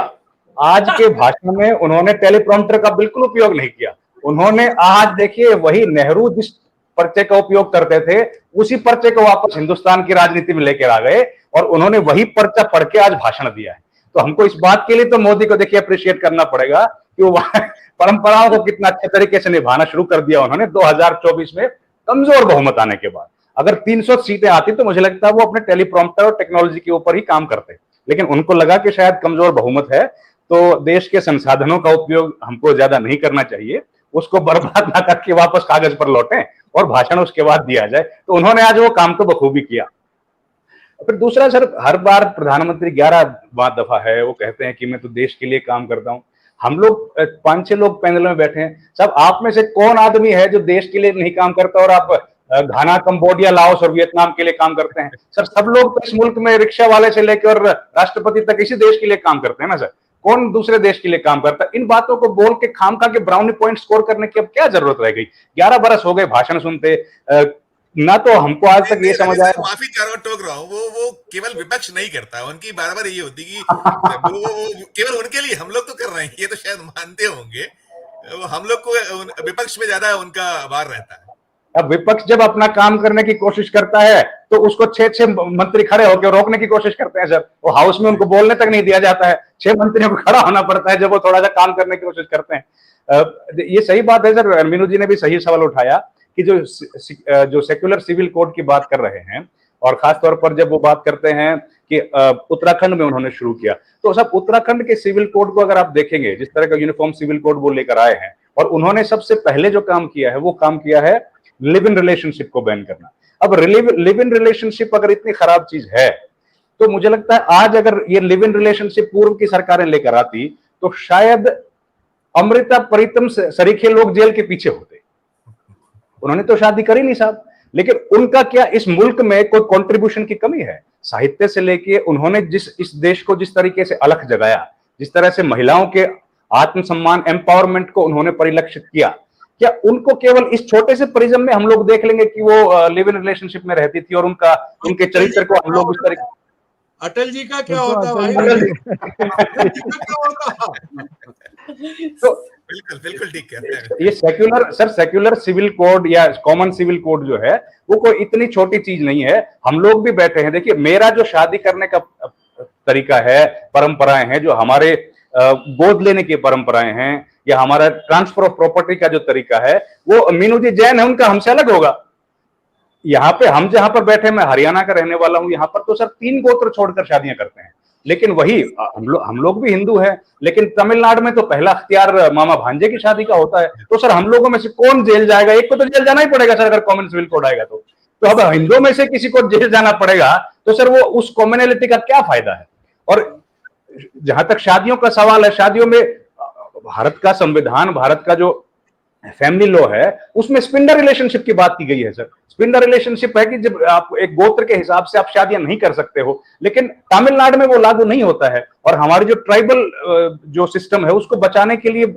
आज के भाषण में उन्होंने टेलीप्रॉम्प्टर का बिल्कुल उपयोग नहीं किया। उन्होंने आज देखिए, वही नेहरू जिस पर्चे का उपयोग करते थे, उसी पर्चे को वापस हिंदुस्तान की राजनीति में लेकर आ गए, और उन्होंने वही पर्चा पढ़ के आज भाषण दिया है। तो हमको इस बात के लिए तो मोदी को देखिए अप्रिशिएट करना पड़ेगा कि वो परंपराओं को कितना अच्छे तरीके से निभाना शुरू कर दिया उन्होंने 2024 में कमजोर बहुमत आने के बाद। अगर 300 सीटें आती तो मुझे लगता है वो अपने टेलीप्रॉम्प्टर और टेक्नोलॉजी के ऊपर ही काम करते, लेकिन उनको लगा कि शायद कमजोर बहुमत है तो देश के संसाधनों का उपयोग हमको ज्यादा नहीं करना चाहिए, उसको बर्बाद ना करके वापस कागज पर लौटें और भाषण उसके बाद दिया जाए। तो उन्होंने आज वो काम तो बखूबी किया। फिर दूसरा, सर, हर बार प्रधानमंत्री 11 दफा है वो कहते हैं कि मैं तो देश के लिए काम करता हूं। हम लोग 5-6 लोग पैनल में बैठे हैं, सब आप में से कौन आदमी है जो देश के लिए नहीं काम करता, और आप घाना, कंबोडिया, लाओस और वियतनाम के लिए काम करते हैं? सर, सब लोग तो इस मुल्क में रिक्शा वाले से लेकर राष्ट्रपति तक इसी देश के लिए काम करते हैं ना सर। कौन दूसरे देश के लिए काम करता है? इन बातों को बोल के खामखा के ब्राउनी पॉइंट स्कोर करने की अब क्या जरूरत रह गई? 11 बरस हो गए भाषण सुनते, ना तो हमको आज तक ये समझ आया। माफी चाह रहा हूं, टोक रहा हूं, वो केवल विपक्ष नहीं करता, उनकी बार बार ये होती कि वो केवल उनके लिए, हम लोग तो कर रहे हैं, ये तो शायद मानते होंगे, हम लोग को विपक्ष में ज्यादा उनका वार रहता है। अब विपक्ष जब अपना काम करने की कोशिश करता है तो उसको 6 मंत्री खड़े होकर रोकने की कोशिश करते हैं सर। वो हाउस में उनको बोलने तक नहीं दिया जाता है, 6 मंत्रियों को खड़ा होना पड़ता है जब वो थोड़ा सा काम करने की कोशिश करते हैं। ये सही बात है सर, मीनू जी ने भी सही सवाल उठाया कि जो सेक्युलर सिविल कोड की बात कर रहे हैं, और खासतौर पर जब वो बात करते हैं कि उत्तराखंड में उन्होंने शुरू किया, तो सब उत्तराखंड के सिविल कोड को अगर आप देखेंगे, जिस तरह का यूनिफॉर्म सिविल कोड वो लेकर आए हैं, और उन्होंने सबसे पहले जो काम किया है वो काम किया है लिव इन रिलेशनशिप को बैन करना। अब लिव इन रिलेशनशिप अगर इतनी खराब चीज है तो मुझे लगता है आज अगर ये लिव इन रिलेशनशिप पूर्व की सरकारें लेकर आती तो शायद अमृता प्रीतम सरीखे लोग जेल के पीछे होते। उन्होंने तो शादी करी नहीं साहब, लेकिन उनका क्या इस मुल्क में कोई कंट्रीब्यूशन की कमी है? साहित्य से लेके उन्होंने इस देश को जिस तरीके से अलख जगाया, जिस तरह से महिलाओं के आत्मसम्मान, एम्पावरमेंट को उन्होंने परिलक्षित किया, क्या उनको केवल इस छोटे से प्रिज्म में हम लोग देख लेंगे कि वो लिव इन रिलेशनशिप में रहती थी और उनके चरित्र को हम लोग उस तरीके? अटल जी का क्या होता भाई? अटल जी का क्या होता? तो बिल्कुल ठीक कहते हैं। ये सेक्युलर सिविल कोड या कॉमन सिविल कोड जो है वो कोई इतनी छोटी चीज नहीं है। हम लोग भी बैठे हैं, देखिए मेरा जो शादी करने का तरीका है, परंपराएं हैं, जो हमारे गोद लेने की परंपराएं हैं, या हमारा ट्रांसफर ऑफ प्रॉपर्टी का जो तरीका है, वो मीनू जी जैन है, उनका हमसे अलग होगा। यहाँ पे हम जहां पर बैठे, मैं हरियाणा का रहने वाला हूं, यहाँ पर तो सर 3 गोत्र छोड़कर शादियां करते हैं। लेकिन वही हम लोग भी हिंदू हैं, लेकिन तमिलनाडु में तो पहला अख्तियार मामा भांजे की शादी का होता है। तो सर हम लोगों में से कौन जेल जाएगा? एक को तो जेल जाना ही पड़ेगा सर, अगर कॉमन सिविल कोड आएगा तो अब हिंदुओं में से किसी को जेल जाना पड़ेगा तो सर वो उस कॉमनैलिटी का क्या फायदा है? और जहां तक शादियों का सवाल है, शादियों में भारत का संविधान, भारत का जो फैमिली लॉ है, उसमें स्पिंडर रिलेशनशिप की बात की गई है सर। स्पिंडर रिलेशनशिप है कि जब आप एक गोत्र के हिसाब से आप शादियां नहीं कर सकते हो, लेकिन तमिलनाडु में वो लागू नहीं होता है। और हमारी जो ट्राइबल जो सिस्टम है उसको बचाने के लिए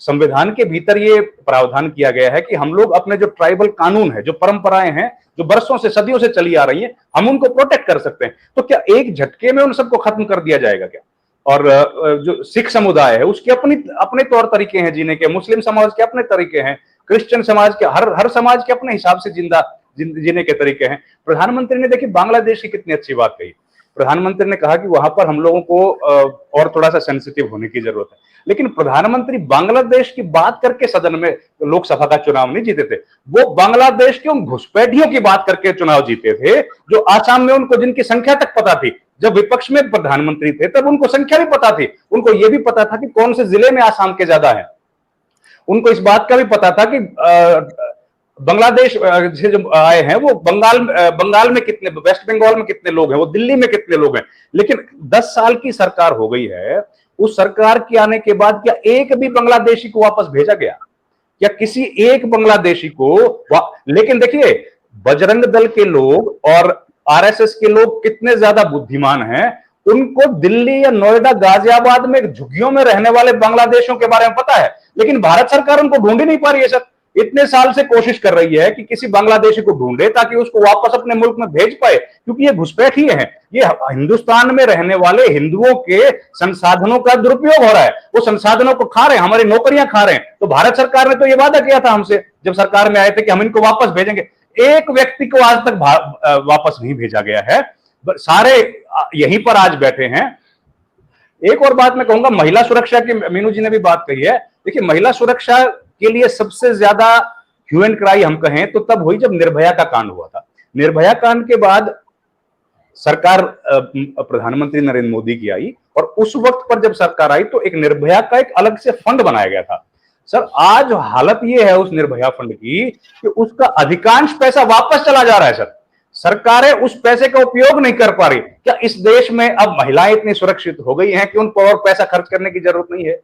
संविधान के भीतर ये प्रावधान किया गया है कि हम लोग अपने जो ट्राइबल कानून है, जो परंपराएं हैं, जो बरसों से सदियों से चली आ रही हैं, हम उनको प्रोटेक्ट कर सकते हैं। तो क्या एक झटके में उन सबको खत्म कर दिया जाएगा क्या? और जो सिख समुदाय है उसके अपने तौर तरीके हैं जीने के, मुस्लिम समाज के अपने तरीके हैं, क्रिश्चियन समाज के, हर समाज के अपने हिसाब से जीने के तरीके हैं। प्रधानमंत्री ने देखिए बांग्लादेश की कितनी अच्छी बात कही। प्रधानमंत्री ने कहा कि वहां पर हम लोगों को और थोड़ा सा सेंसिटिव होने की जरूरत है, लेकिन प्रधानमंत्री बांग्लादेश की बात करके सदन में लोकसभा का चुनाव नहीं जीते थे, वो बांग्लादेश के उन घुसपैठियों की बात करके चुनाव जीते थे जो आसाम में उनको, जिनकी संख्या तक पता थी। जब विपक्ष में प्रधानमंत्री थे तब उनको संख्या भी पता थी, उनको यह भी पता था कि कौन से जिले में आसाम के ज्यादा है, उनको इस बात का भी पता था कि बांग्लादेश से जो आए हैं वो बंगाल में कितने, वेस्ट बंगाल में कितने लोग हैं, वो दिल्ली में कितने लोग हैं। लेकिन 10 साल की सरकार हो गई है, उस सरकार के आने के बाद क्या एक भी बांग्लादेशी को वापस भेजा गया? क्या किसी एक बांग्लादेशी को लेकिन देखिए बजरंग दल के लोग और आरएसएस के लोग कितने ज्यादा बुद्धिमान हैं, उनको दिल्ली या नोएडा, गाजियाबाद में झुग्गियों में रहने वाले बांग्लादेशियों के बारे में पता है, लेकिन भारत सरकार उनको ढूंढ ही नहीं पा रही है सर। इतने साल से कोशिश कर रही है कि किसी बांग्लादेशी को ढूंढे ताकि उसको वापस अपने मुल्क में भेज पाए, क्योंकि ये घुसपैठी हैं, ये हिंदुस्तान में रहने वाले हिंदुओं के संसाधनों का दुरुपयोग हो रहा है, वो संसाधनों को खा रहे हैं, हमारी नौकरियां खा रहे हैं। तो भारत सरकार ने तो ये वादा किया था हमसे जब सरकार में आए थे कि हम इनको वापस भेजेंगे। एक व्यक्ति को आज तक वापस नहीं भेजा गया है, सारे यहीं पर आज बैठे हैं। एक और बात मैं कहूंगा, महिला सुरक्षा की मीनू जी ने भी बात कही है। देखिए महिला सुरक्षा के लिए सबसे ज्यादा ह्यू एंड क्राई हम कहें तो तब हुई जब निर्भया का कांड हुआ था। निर्भया कांड के बाद सरकार प्रधानमंत्री नरेंद्र मोदी की आई और उस वक्त पर जब सरकार आई तो एक निर्भया का एक अलग से फंड बनाया गया था। सर आज हालत ये है उस निर्भया फंड की कि उसका अधिकांश पैसा वापस चला जा रहा है सर। सरकारें उस पैसे का उपयोग नहीं कर पा रही। क्या इस देश में अब महिलाएं इतनी सुरक्षित हो गई हैं कि उन पर और पैसा खर्च करने की जरूरत नहीं है?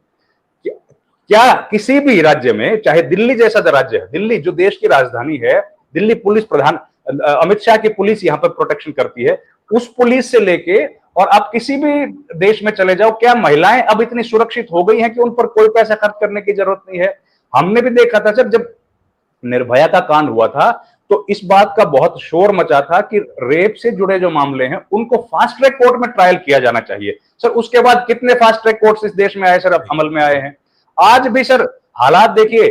क्या किसी भी राज्य में, चाहे दिल्ली जैसा राज्य है, दिल्ली जो देश की राजधानी है, दिल्ली पुलिस प्रधान अमित शाह की पुलिस यहां पर प्रोटेक्शन करती है, उस पुलिस से लेके और आप किसी भी देश में चले जाओ, क्या महिलाएं अब इतनी सुरक्षित हो गई हैं कि उन पर कोई पैसा खर्च करने की जरूरत नहीं है? हमने भी देखा था सर जब निर्भया का कांड हुआ था तो इस बात का बहुत शोर मचा था कि रेप से जुड़े जो मामले हैं उनको फास्ट ट्रैक कोर्ट में ट्रायल किया जाना चाहिए। सर उसके बाद कितने फास्ट ट्रैक कोर्ट इस देश में आए सर, अब अमल में आए हैं। आज भी सर हालात देखिए,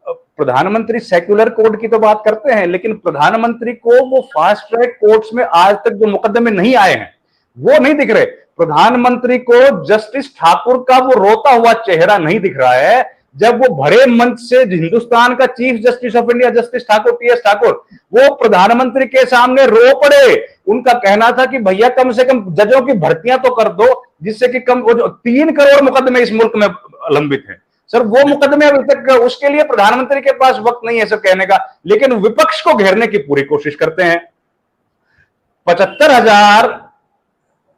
प्रधानमंत्री सेक्युलर कोर्ट की तो बात करते हैं, लेकिन प्रधानमंत्री को वो फास्ट ट्रैक कोर्ट्स में आज तक जो मुकदमे नहीं आए हैं वो नहीं दिख रहे। प्रधानमंत्री को जस्टिस ठाकुर का वो रोता हुआ चेहरा नहीं दिख रहा है जब वो भरे मंच से हिंदुस्तान का chief justice of India justice Thakur TS Thakur वो प्रधानमंत्री के सामने रो पड़े। उनका कहना था कि भैया कम से कम जजों की भर्तियां तो कर दो जिससे कि कम, वो जो 3 करोड़ मुकदमे इस मुल्क में लंबित हैं सर, वो मुकदमे अभी तक, उसके लिए प्रधानमंत्री के पास वक्त नहीं है सर कहने का, लेकिन विपक्ष को घेरने की पूरी कोशिश करते हैं। 75,000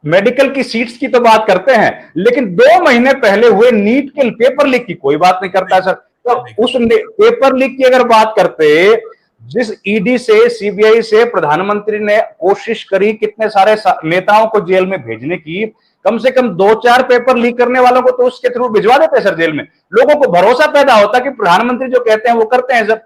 मेडिकल की सीट्स की तो बात करते हैं, लेकिन 2 महीने पहले हुए नीट के पेपर लीक की कोई बात नहीं करता सर। तो उस पेपर लीक की अगर बात करते, जिस ईडी से, सीबीआई से प्रधानमंत्री ने कोशिश करी कितने सारे नेताओं को जेल में भेजने की, कम से कम 2-4 पेपर लीक करने वालों को तो उसके थ्रू भिजवा देते हैं सर जेल में। लोगों को भरोसा पैदा होता कि प्रधानमंत्री जो कहते हैं वो करते हैं सर।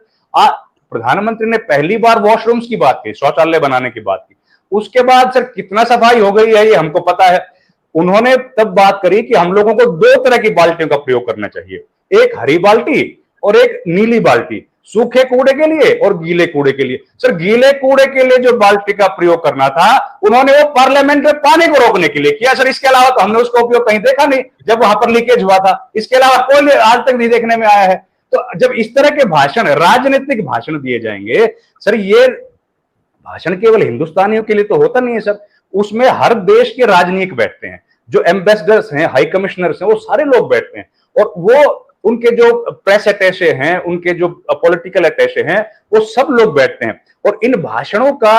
प्रधानमंत्री ने पहली बार वॉशरूम्स की बात की, शौचालय बनाने की बात की, उसके बाद सर कितना सफाई हो गई है ये हमको पता है। उन्होंने तब बात करी कि हम लोगों को 2 तरह की बाल्टियों का प्रयोग करना चाहिए, एक हरी बाल्टी और एक नीली बाल्टी, सूखे कूड़े के लिए और गीले कूड़े के लिए। सर गीले कूड़े के लिए जो बाल्टी का प्रयोग करना था उन्होंने वो पार्लियामेंट में पानी को रोकने के लिए किया सर। इसके अलावा तो हमने उसका उपयोग कहीं देखा नहीं जब वहां पर लीकेज हुआ था, इसके अलावा कोई आज तक नहीं देखने में आया है। तो जब इस तरह के भाषण, राजनीतिक भाषण दिए जाएंगे सर, ये भाषण केवल हिंदुस्तानियों के लिए तो होता नहीं है सर, उसमें हर देश के राजनीतिक बैठते हैं, जो एम्बेसडर्स हैं, हाई कमिश्नर्स हैं, वो सारे लोग बैठते हैं और वो उनके जो प्रेस अटैचे हैं, उनके जो पॉलिटिकल अटैचे हैं, वो सब लोग बैठते हैं और इन भाषणों का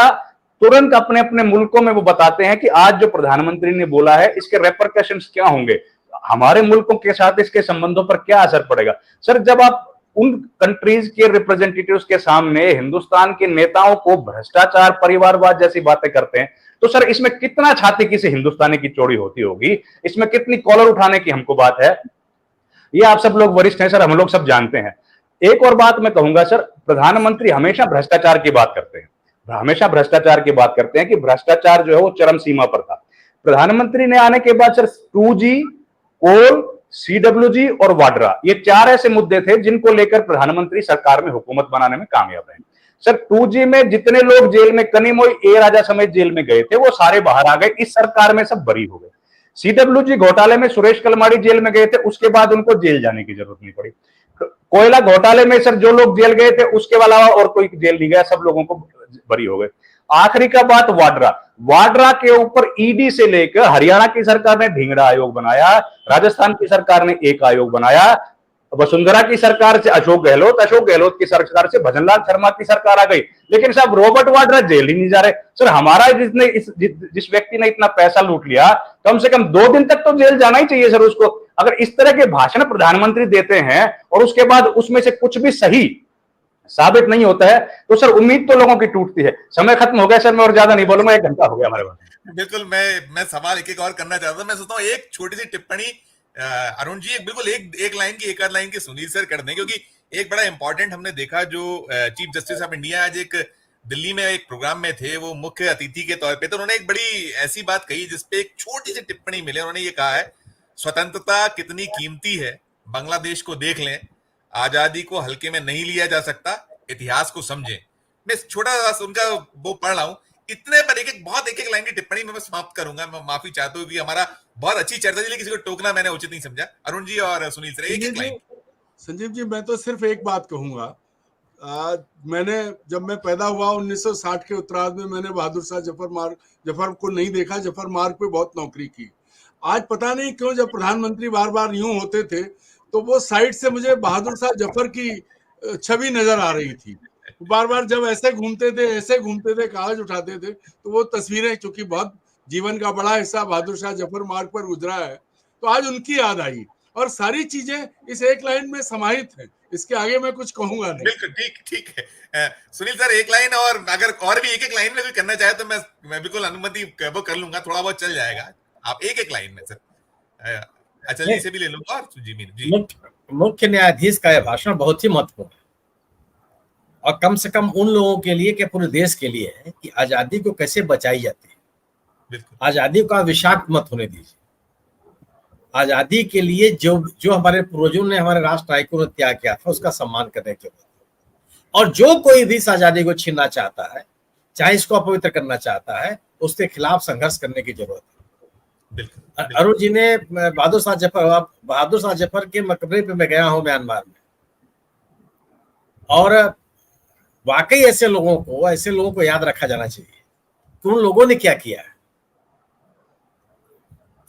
तुरंत अपने अपने मुल्कों में वो बताते हैं कि आज जो प्रधानमंत्री ने बोला है इसके रेपरकशंस क्या होंगे, हमारे मुल्कों के साथ इसके संबंधों पर क्या असर पड़ेगा। सर, जब आप उन कंट्रीज के रिप्रेजेंटेटिव्स के सामने हिंदुस्तान के नेताओं को भ्रष्टाचार, परिवारवाद जैसी बातें करते हैं, तो सर इसमें कितना छाती किसी हिंदुस्तानी की चौड़ी होती होगी, इसमें कितनी कॉलर उठाने की हमको बात है। ये आप सब लोग वरिष्ठ हैं सर, हम लोग सब जानते हैं। एक और बात मैं कहूंगा सर, प्रधानमंत्री हमेशा भ्रष्टाचार की बात करते हैं, हमेशा भ्रष्टाचार की बात करते हैं कि भ्रष्टाचार जो है वो चरम सीमा पर था। प्रधानमंत्री ने आने के बाद सर 2G, कोल, CWG और वाड्रा, ये 4 ऐसे मुद्दे थे जिनको लेकर प्रधानमंत्री सरकार में हुकूमत बनाने में कामयाब रहे। सर 2G में जितने लोग जेल में, कनिमोई ए राजा समेत जेल में गए थे, वो सारे बाहर आ गए, इस सरकार में सब बरी हो गए। CWG घोटाले में सुरेश कलमाड़ी जेल में गए थे, उसके बाद उनको जेल जाने की जरूरत नहीं पड़ी। कोयला घोटाले में सर जो लोग जेल गए थे उसके अलावा और कोई जेल नहीं गया, सब लोगों को बरी हो गए। आखिरी का बात वाड्रा के ऊपर ईडी से लेकर हरियाणा की सरकार ने ढींगड़ा आयोग बनाया, राजस्थान की सरकार ने एक आयोग बनाया, वसुंधरा की सरकार से अशोक गहलोत की सरकार से भजनलाल शर्मा की सरकार आ गई, लेकिन साहब रॉबर्ट वाड्रा जेल ही नहीं जा रहे। सर हमारा जिस व्यक्ति ने इतना पैसा लूट लिया, कम से कम 2 दिन तक तो जेल जाना ही चाहिए सर उसको। अगर इस तरह के भाषण प्रधानमंत्री देते हैं और उसके बाद उसमें से कुछ भी सही साबित नहीं होता है, तो सर उम्मीद तो लोगों की टूटती है। समय खत्म हो गया सर, मैं और ज्यादा नहीं बोलूंगा, 1 घंटा हो गया हमारे पास। बिल्कुल, मैं सवाल एक और करना चाहता था। मैं सोचता हूँ एक छोटी सी टिप्पणी अरुण जी, बिल्कुल एक लाइन की, एक आध लाइन की सुनील सर कर दें, क्योंकि एक बड़ा इंपॉर्टेंट हमने देखा, जो चीफ जस्टिस ऑफ इंडिया आज एक दिल्ली में एक प्रोग्राम में थे, वो मुख्य अतिथि के तौर पे, तो उन्होंने एक बड़ी ऐसी बात कही जिसपे एक छोटी सी टिप्पणी मिले। उन्होंने ये कहा है, स्वतंत्रता कितनी कीमती है, बांग्लादेश को देख लें, आजादी को हल्के में नहीं लिया जा सकता, इतिहास को समझें। मैं छोटा सा उनका वो पढ़ रहा हूं, इतने पर एक लाइन की टिप्पणी में मैं समाप्त करूंगा। मैं माफी चाहता हूँ कि हमारा बहुत अच्छी चर्चा थी, लेकिन किसी को टोकना मैंने उचित नहीं समझा। अरुण जी और सुनील सर, एक लाइन। संजीव जी, मैं तो सिर्फ एक बात कहूंगा। जब मैं पैदा हुआ 1960 के उत्तरार्ध में, मैंने बहादुर शाह जफर को नहीं देखा, जफर मार्ग पे बहुत नौकरी की। आज पता नहीं क्यों जब प्रधानमंत्री बार बार यूं होते थे तो वो साइड से मुझे बहादुर शाह जफर की छवि नजर आ रही थी। बार बार जब ऐसे घूमते थे, कागज उठाते थे, तो वो तस्वीरें, चूंकि बहुत जीवन का बड़ा हिस्सा बहादुर शाह जफर मार्ग पर गुजरा है, तो आज उनकी याद आई। और सारी चीजें इस एक लाइन में समाहित हैं, इसके आगे मैं कुछ कहूंगा नहीं। बिल्कुल ठीक है। सुनील सर, एक लाइन, और अगर और भी एक लाइन में कोई करना चाहे तो मैं बिल्कुल अनुमति वो कर लूंगा, थोड़ा बहुत चल जाएगा। आप एक लाइन में सर, अच्छा जी से भी ले लूंगा। और जी, मुख्य न्यायाधीश का यह भाषण बहुत ही महत्वपूर्ण है, और कम से कम उन लोगों के लिए, कि पूरे देश के लिए है, कि आजादी को कैसे बचाई जाती है। आजादी का विषाक्त मत होने दीजिए। आजादी के लिए जो हमारे पूर्वजों ने, हमारे राष्ट्र नायकों ने त्याग किया था, उसका सम्मान करने की जरूरत है। और जो कोई भी इस आजादी को छीनना चाहता है, चाहे इसको अपवित्र करना चाहता है, उसके खिलाफ संघर्ष करने की जरूरत है। अरुण जी ने बहादुर शाह जफर के मकबरे पे मैं गया हूं म्यांमार में, और वाकई ऐसे लोगों को याद रखा जाना चाहिए कि उन लोगों ने क्या किया है,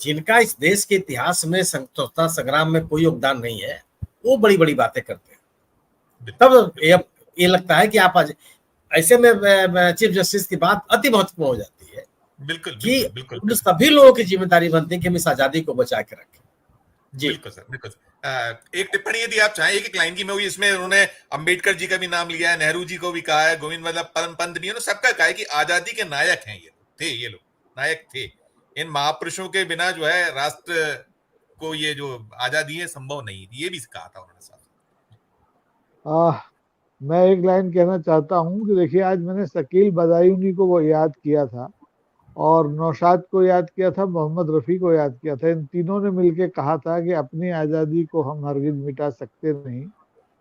जिनका इस देश के इतिहास में स्वतंत्रता संग्राम में कोई योगदान नहीं है। वो बड़ी बड़ी बातें करते हैं, तब ये लगता है कि आप आज ऐसे में चीफ जस्टिस की बात अति महत्वपूर्ण हो जाती है। बिल्कुल सभी लोगों की जिम्मेदारी बनती है कि हम इस आजादी को बचा के रखें। जी बिल्कुल सर। एक टिप्पणी यदि आप चाहें, एक लाइन की में हुई, इसमें उन्होंने अंबेडकर जी का भी नाम लिया है, नेहरू जी को भी कहा है, गोविंद वल्लभ पंत भी, सबका कहा है कि आजादी के नायक हैं ये लोग नायक थे। इन महापुरुषों के बिना जो है राष्ट्र को ये जो आजादी है संभव नहीं थी, ये भी कहा था उन्होंने साहब। मैं एक लाइन कहना चाहता हूँ कि देखिए, आज मैंने शकील बदायूनी को वो याद किया था, और नौशाद को याद किया था, मोहम्मद रफ़ी को याद किया था। इन तीनों ने मिलकर कहा था कि अपनी आज़ादी को हम हरगिज़ मिटा सकते नहीं,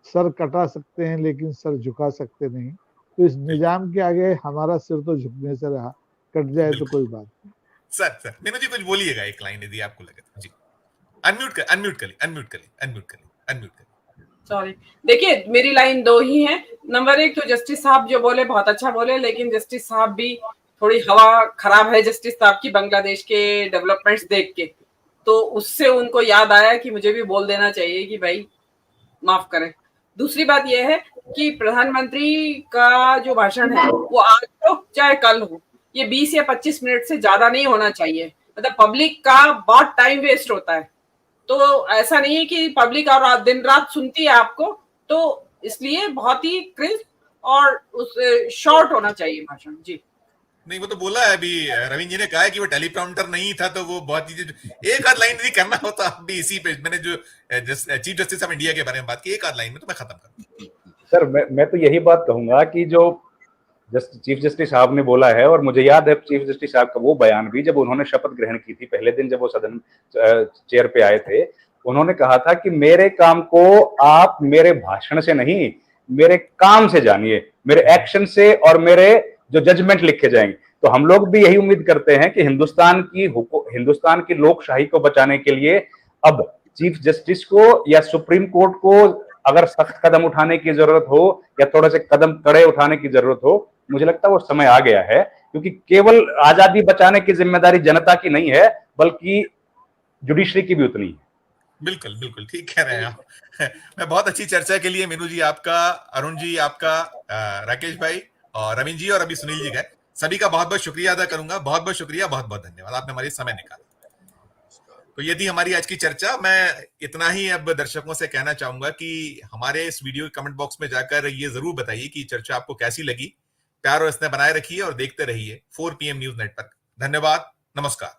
सर कटा सकते हैं लेकिन सर झुका सकते नहीं। तो इस निजाम के आगे हमारा सिर तो झुकने से रहा, कट जाए तो कोई बात नहीं। सर मीनू जी कुछ बोलिएगा, एक लाइन यदि आपको लगे तो। जी, अनम्यूट कर ली। सॉरी, देखिए मेरी लाइन 2 ही है। नंबर 1 तो जस्टिस साहब जो बोले बहुत अच्छा बोले, लेकिन जस्टिस साहब भी थोड़ी हवा खराब है जस्टिस साहब की बांग्लादेश के डेवलपमेंट्स देख के, तो उससे उनको याद आया कि मुझे भी बोल देना चाहिए कि भाई माफ करें। दूसरी बात यह है कि प्रधानमंत्री का जो भाषण है वो आज हो चाहे कल हो, ये 20 या 25 मिनट से ज्यादा नहीं होना चाहिए। मतलब पब्लिक का बहुत टाइम वेस्ट होता है, तो ऐसा नहीं है कि पब्लिक और दिन रात सुनती है आपको, तो इसलिए बहुत ही क्रिस्प और उस शॉर्ट होना चाहिए भाषण। जी नहीं, वो तो बोला है अभी, रविंद्र जी ने कहा है कि वो टेलीप्रॉम्प्टर नहीं था, तो वो बहुत चीजें एक आध लाइन भी करना होता अभी इसी पे। मैंने जो चीफ जस्टिस ऑफ इंडिया के बारे में बात की, एक आध लाइन में तो मैं खत्म करूँ। सर मैं तो यही बात कहूंगा कि जो चीफ जस्टिस साहब ने बोला है, और मुझे याद है चीफ जस्टिस साहब का वो बयान भी जब उन्होंने शपथ ग्रहण की थी पहले दिन जब वो सदन चेयर पे आए थे, उन्होंने कहा था कि मेरे काम को आप मेरे भाषण से नहीं, मेरे काम से जानिए, मेरे एक्शन से और मेरे जो जजमेंट लिखे जाएंगे। तो हम लोग भी यही उम्मीद करते हैं कि हिंदुस्तान की लोकशाही को बचाने के लिए अब चीफ जस्टिस को या सुप्रीम कोर्ट को अगर सख्त कदम उठाने की जरूरत हो या थोड़े से कदम कड़े उठाने की जरूरत हो, मुझे लगता है वो समय आ गया है, क्योंकि केवल आजादी बचाने की जिम्मेदारी जनता की नहीं है बल्कि जुडिशरी की भी उतनी है। बिल्कुल बिल्कुल ठीक कह रहे हैं आप। मैं बहुत अच्छी चर्चा के लिए मीनू जी आपका, अरुण जी आपका, राकेश भाई और रविंद्र जी और अभी सुनील जी गए, सभी का बहुत बहुत शुक्रिया अदा करूंगा। बहुत बहुत शुक्रिया, बहुत बहुत धन्यवाद, आपने हमारे समय निकाला। तो ये थी हमारी आज की चर्चा। मैं इतना ही अब दर्शकों से कहना चाहूंगा कि हमारे इस वीडियो के कमेंट बॉक्स में जाकर ये जरूर बताइए कि चर्चा आपको कैसी लगी। प्यार और स्नेह बनाए रखिए और देखते रहिए 4 PM न्यूज नेटवर्क। धन्यवाद, नमस्कार।